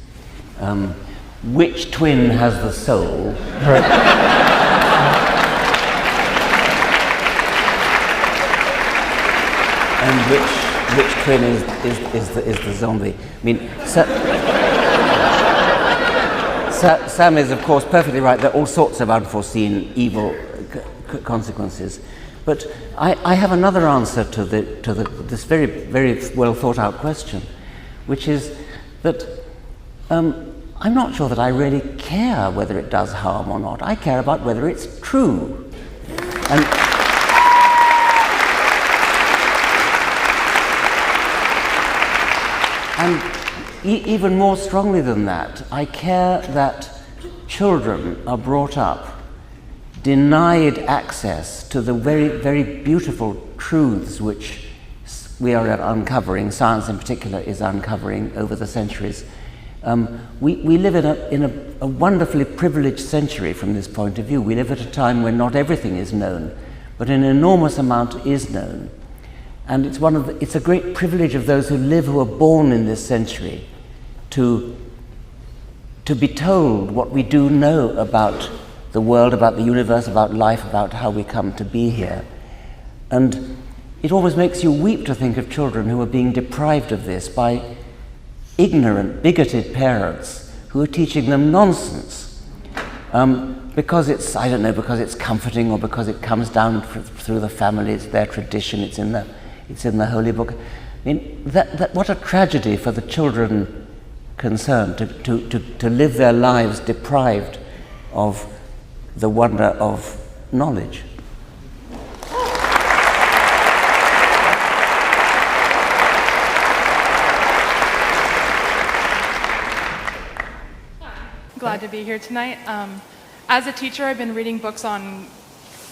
Which twin has the soul? Right. And which twin is the zombie? I mean, Sam is, of course, perfectly right. There are all sorts of unforeseen evil consequences. But I have another answer to this very, very well thought out question, which is that I'm not sure that I really care whether it does harm or not. I care about whether it's true. And even more strongly than that, I care that children are brought up denied access to the very, very beautiful truths which we are uncovering, science in particular is uncovering over the centuries. We live in a wonderfully privileged century from this point of view. We live at a time when not everything is known, but an enormous amount is known. And it's a great privilege of those who are born in this century to be told what we do know about the world, about the universe, about life, about how we come to be here. And it always makes you weep to think of children who are being deprived of this by ignorant, bigoted parents who are teaching them nonsense. Because it's comforting, or because it comes down through the family, it's their tradition, it's in the Holy Book. I mean, what a tragedy for the children concerned to live their lives deprived of the wonder of knowledge. Glad to be here tonight. As a teacher, I've been reading books on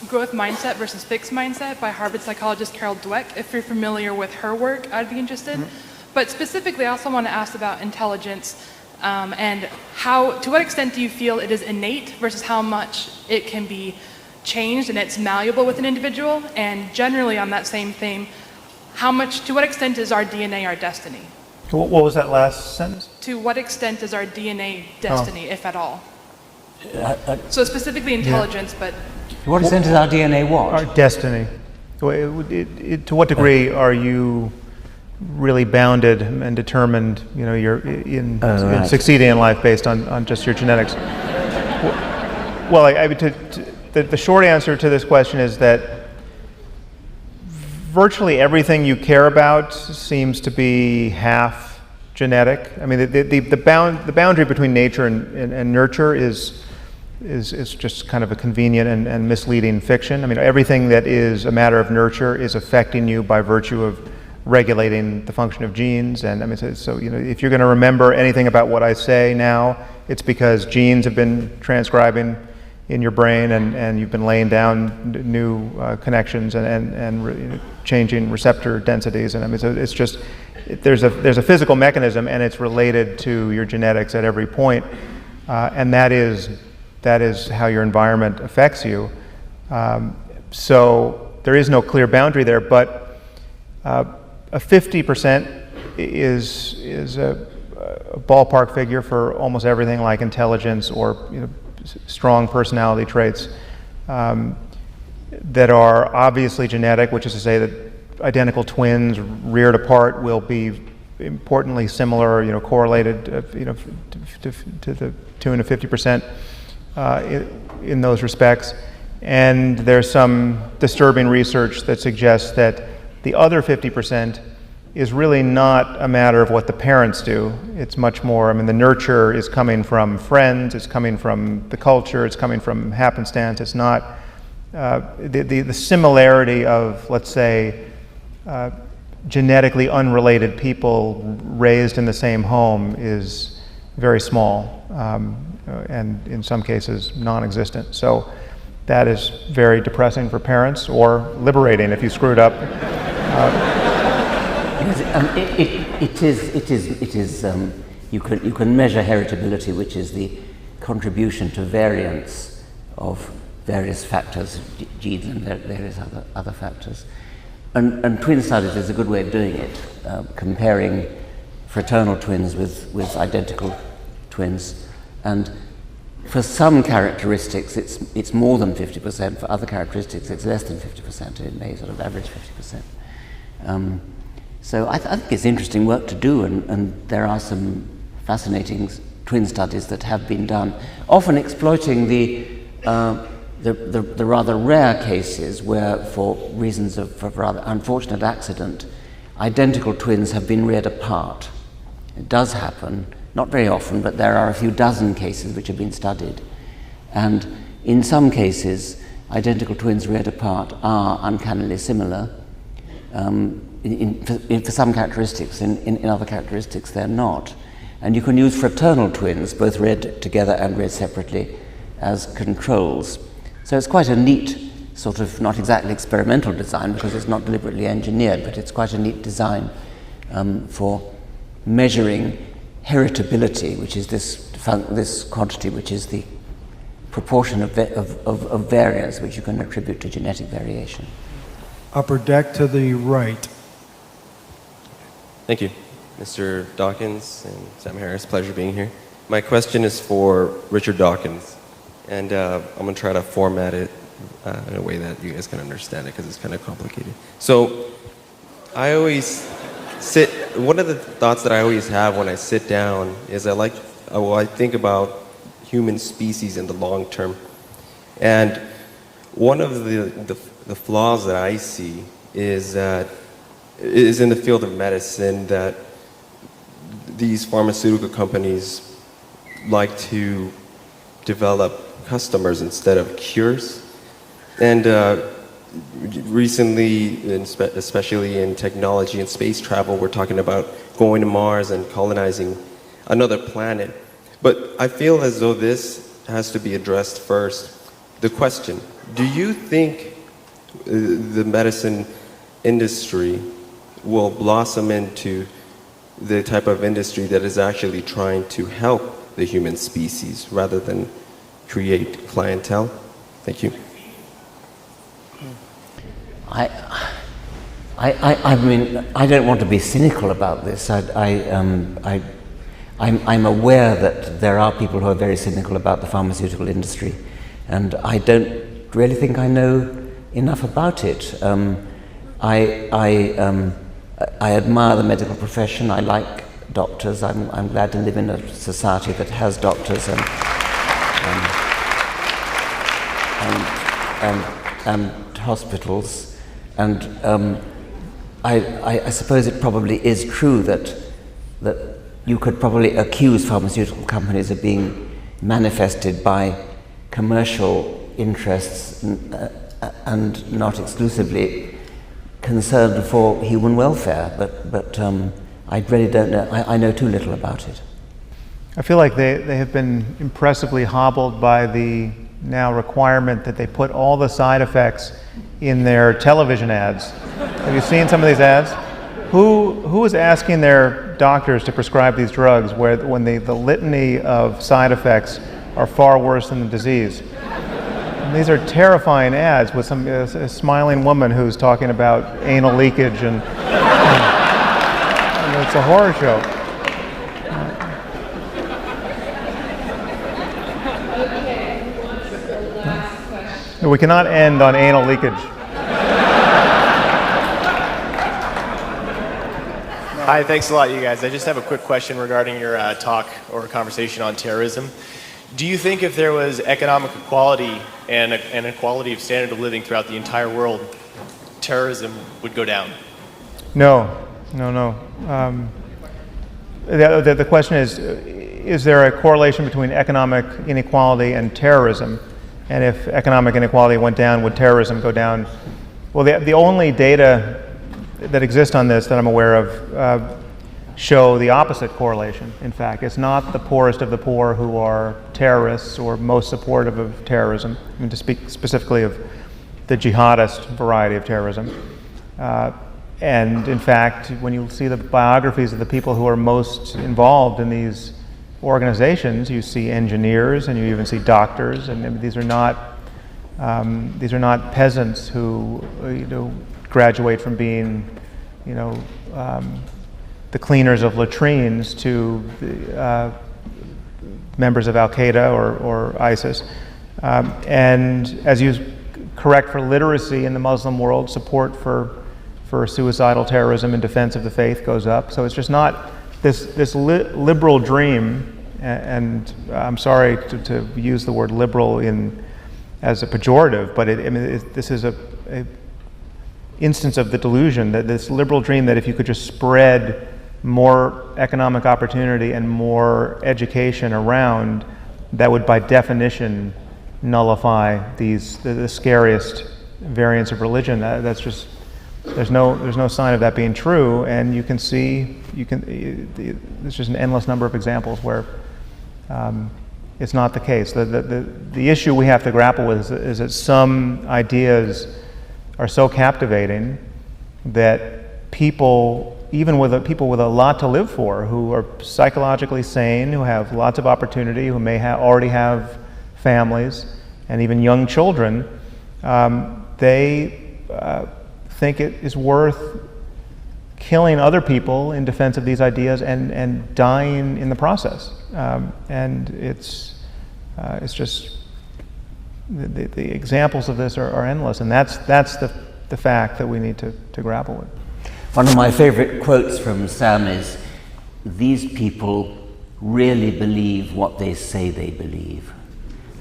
growth mindset versus fixed mindset by Harvard psychologist Carol Dweck. If you're familiar with her work, I'd be interested. But specifically, I also want to ask about intelligence and to what extent do you feel it is innate versus how much it can be changed and it's malleable with an individual? And generally on that same theme, to what extent is our DNA our destiny? What was that last sentence? To what extent is our DNA destiny, if at all? So specifically intelligence, but... To what extent is our DNA what? Our destiny. To what degree are you really bounded and determined, you're in succeeding in life based on just your genetics? Well, the short answer to this question is that virtually everything you care about seems to be half genetic. I mean, the boundary between nature and nurture is just kind of a convenient and misleading fiction. I mean, everything that is a matter of nurture is affecting you by virtue of regulating the function of genes. And I mean, so you know, if you're going to remember anything about what I say now, it's because genes have been transcribing in your brain, and you've been laying down new connections and changing receptor densities. And I mean, so it's just there's a physical mechanism, and it's related to your genetics at every point, and that is how your environment affects you. So there is no clear boundary there, but a 50% is a ballpark figure for almost everything like intelligence or strong personality traits that are obviously genetic, which is to say that identical twins reared apart will be importantly similar, correlated, to the tune of 50% in those respects. And there's some disturbing research that suggests that the other 50% is really not a matter of what the parents do. It's much more, I mean, the nurture is coming from friends, it's coming from the culture, it's coming from happenstance. It's not, the similarity of, let's say, genetically unrelated people raised in the same home is very small, and in some cases non-existent. So that is very depressing for parents, or liberating if you screwed up. It is. You can measure heritability, which is the contribution to variance of various factors, genes and various other factors. And twin studies is a good way of doing it, comparing fraternal twins with identical twins. And for some characteristics, it's more than 50%. For other characteristics, it's less than 50%. It may sort of average 50%. So I think it's interesting work to do, and there are some fascinating twin studies that have been done, often exploiting the rather rare cases where, for reasons of rather unfortunate accident, identical twins have been reared apart. It does happen, not very often, but there are a few dozen cases which have been studied. And in some cases, identical twins reared apart are uncannily similar. For some characteristics, in other characteristics they're not. And you can use fraternal twins, both read together and read separately, as controls. So it's quite a neat sort of, not exactly experimental design because it's not deliberately engineered, but it's quite a neat design for measuring heritability, which is this quantity, which is the proportion of variance which you can attribute to genetic variation. Upper deck to the right. Thank you, Mr. Dawkins and Sam Harris. Pleasure being here. My question is for Richard Dawkins, and I'm going to try to format it in a way that you guys can understand it because it's kind of complicated. So I always one of the thoughts that I always have when I sit down is I think about human species in the long term. And one of the flaws that I see is in the field of medicine, that these pharmaceutical companies like to develop customers instead of cures. And recently, especially in technology and space travel, we're talking about going to Mars and colonizing another planet. But I feel as though this has to be addressed first. The question, do you think the medicine industry will blossom into the type of industry that is actually trying to help the human species rather than create clientele? Thank you. I mean, I don't want to be cynical about this. I'm aware that there are people who are very cynical about the pharmaceutical industry, and I don't really think I know enough about it. I admire the medical profession. I like doctors. I'm glad to live in a society that has doctors, and and hospitals. And I suppose it probably is true that you could probably accuse pharmaceutical companies of being manifested by commercial interests and not exclusively concerned for human welfare. But I really don't know. I know too little about it. I feel like they have been impressively hobbled by the now requirement that they put all the side effects in their television ads. Have you seen some of these ads? Who is asking their doctors to prescribe these drugs when the litany of side effects are far worse than the disease? And these are terrifying ads with a smiling woman who's talking about anal leakage and it's a horror show. We cannot end on anal leakage. Hi, thanks a lot, you guys. I just have a quick question regarding your talk or conversation on terrorism. Do you think if there was economic equality and an equality of standard of living throughout the entire world, terrorism would go down? No. The question is there a correlation between economic inequality and terrorism? And if economic inequality went down, would terrorism go down? Well, the only data that exist on this that I'm aware of show the opposite correlation. In fact, it's not the poorest of the poor who are terrorists or most supportive of terrorism. I mean, to speak specifically of the jihadist variety of terrorism. And in fact, when you see the biographies of the people who are most involved in these organizations, you see engineers and you even see doctors, and these are not peasants who graduate from being the cleaners of latrines to members of Al-Qaeda or ISIS. And as you correct for literacy in the Muslim world, support for suicidal terrorism in defense of the faith goes up. So it's just not this liberal dream, and I'm sorry to use the word liberal as a pejorative, but this is a instance of the delusion, that this liberal dream that if you could just spread more economic opportunity and more education around, that would by definition nullify the scariest variants of religion. That's just, there's no sign of that being true, and you can see, there's just an endless number of examples where it's not the case. The issue we have to grapple with is that some ideas are so captivating that people, even with people with a lot to live for, who are psychologically sane, who have lots of opportunity, who may already have families, and even young children, they think it is worth killing other people in defense of these ideas and dying in the process. And it's just the examples of this are endless, and that's the fact that we need to grapple with. One of my favorite quotes from Sam is, "These people really believe what they say they believe,"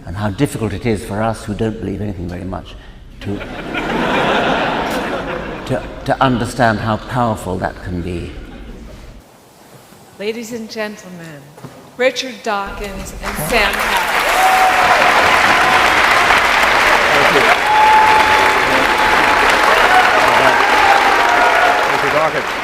and how difficult it is for us who don't believe anything very much to understand how powerful that can be. Ladies and gentlemen, Richard Dawkins and Sam Harris. Richard Dawkins.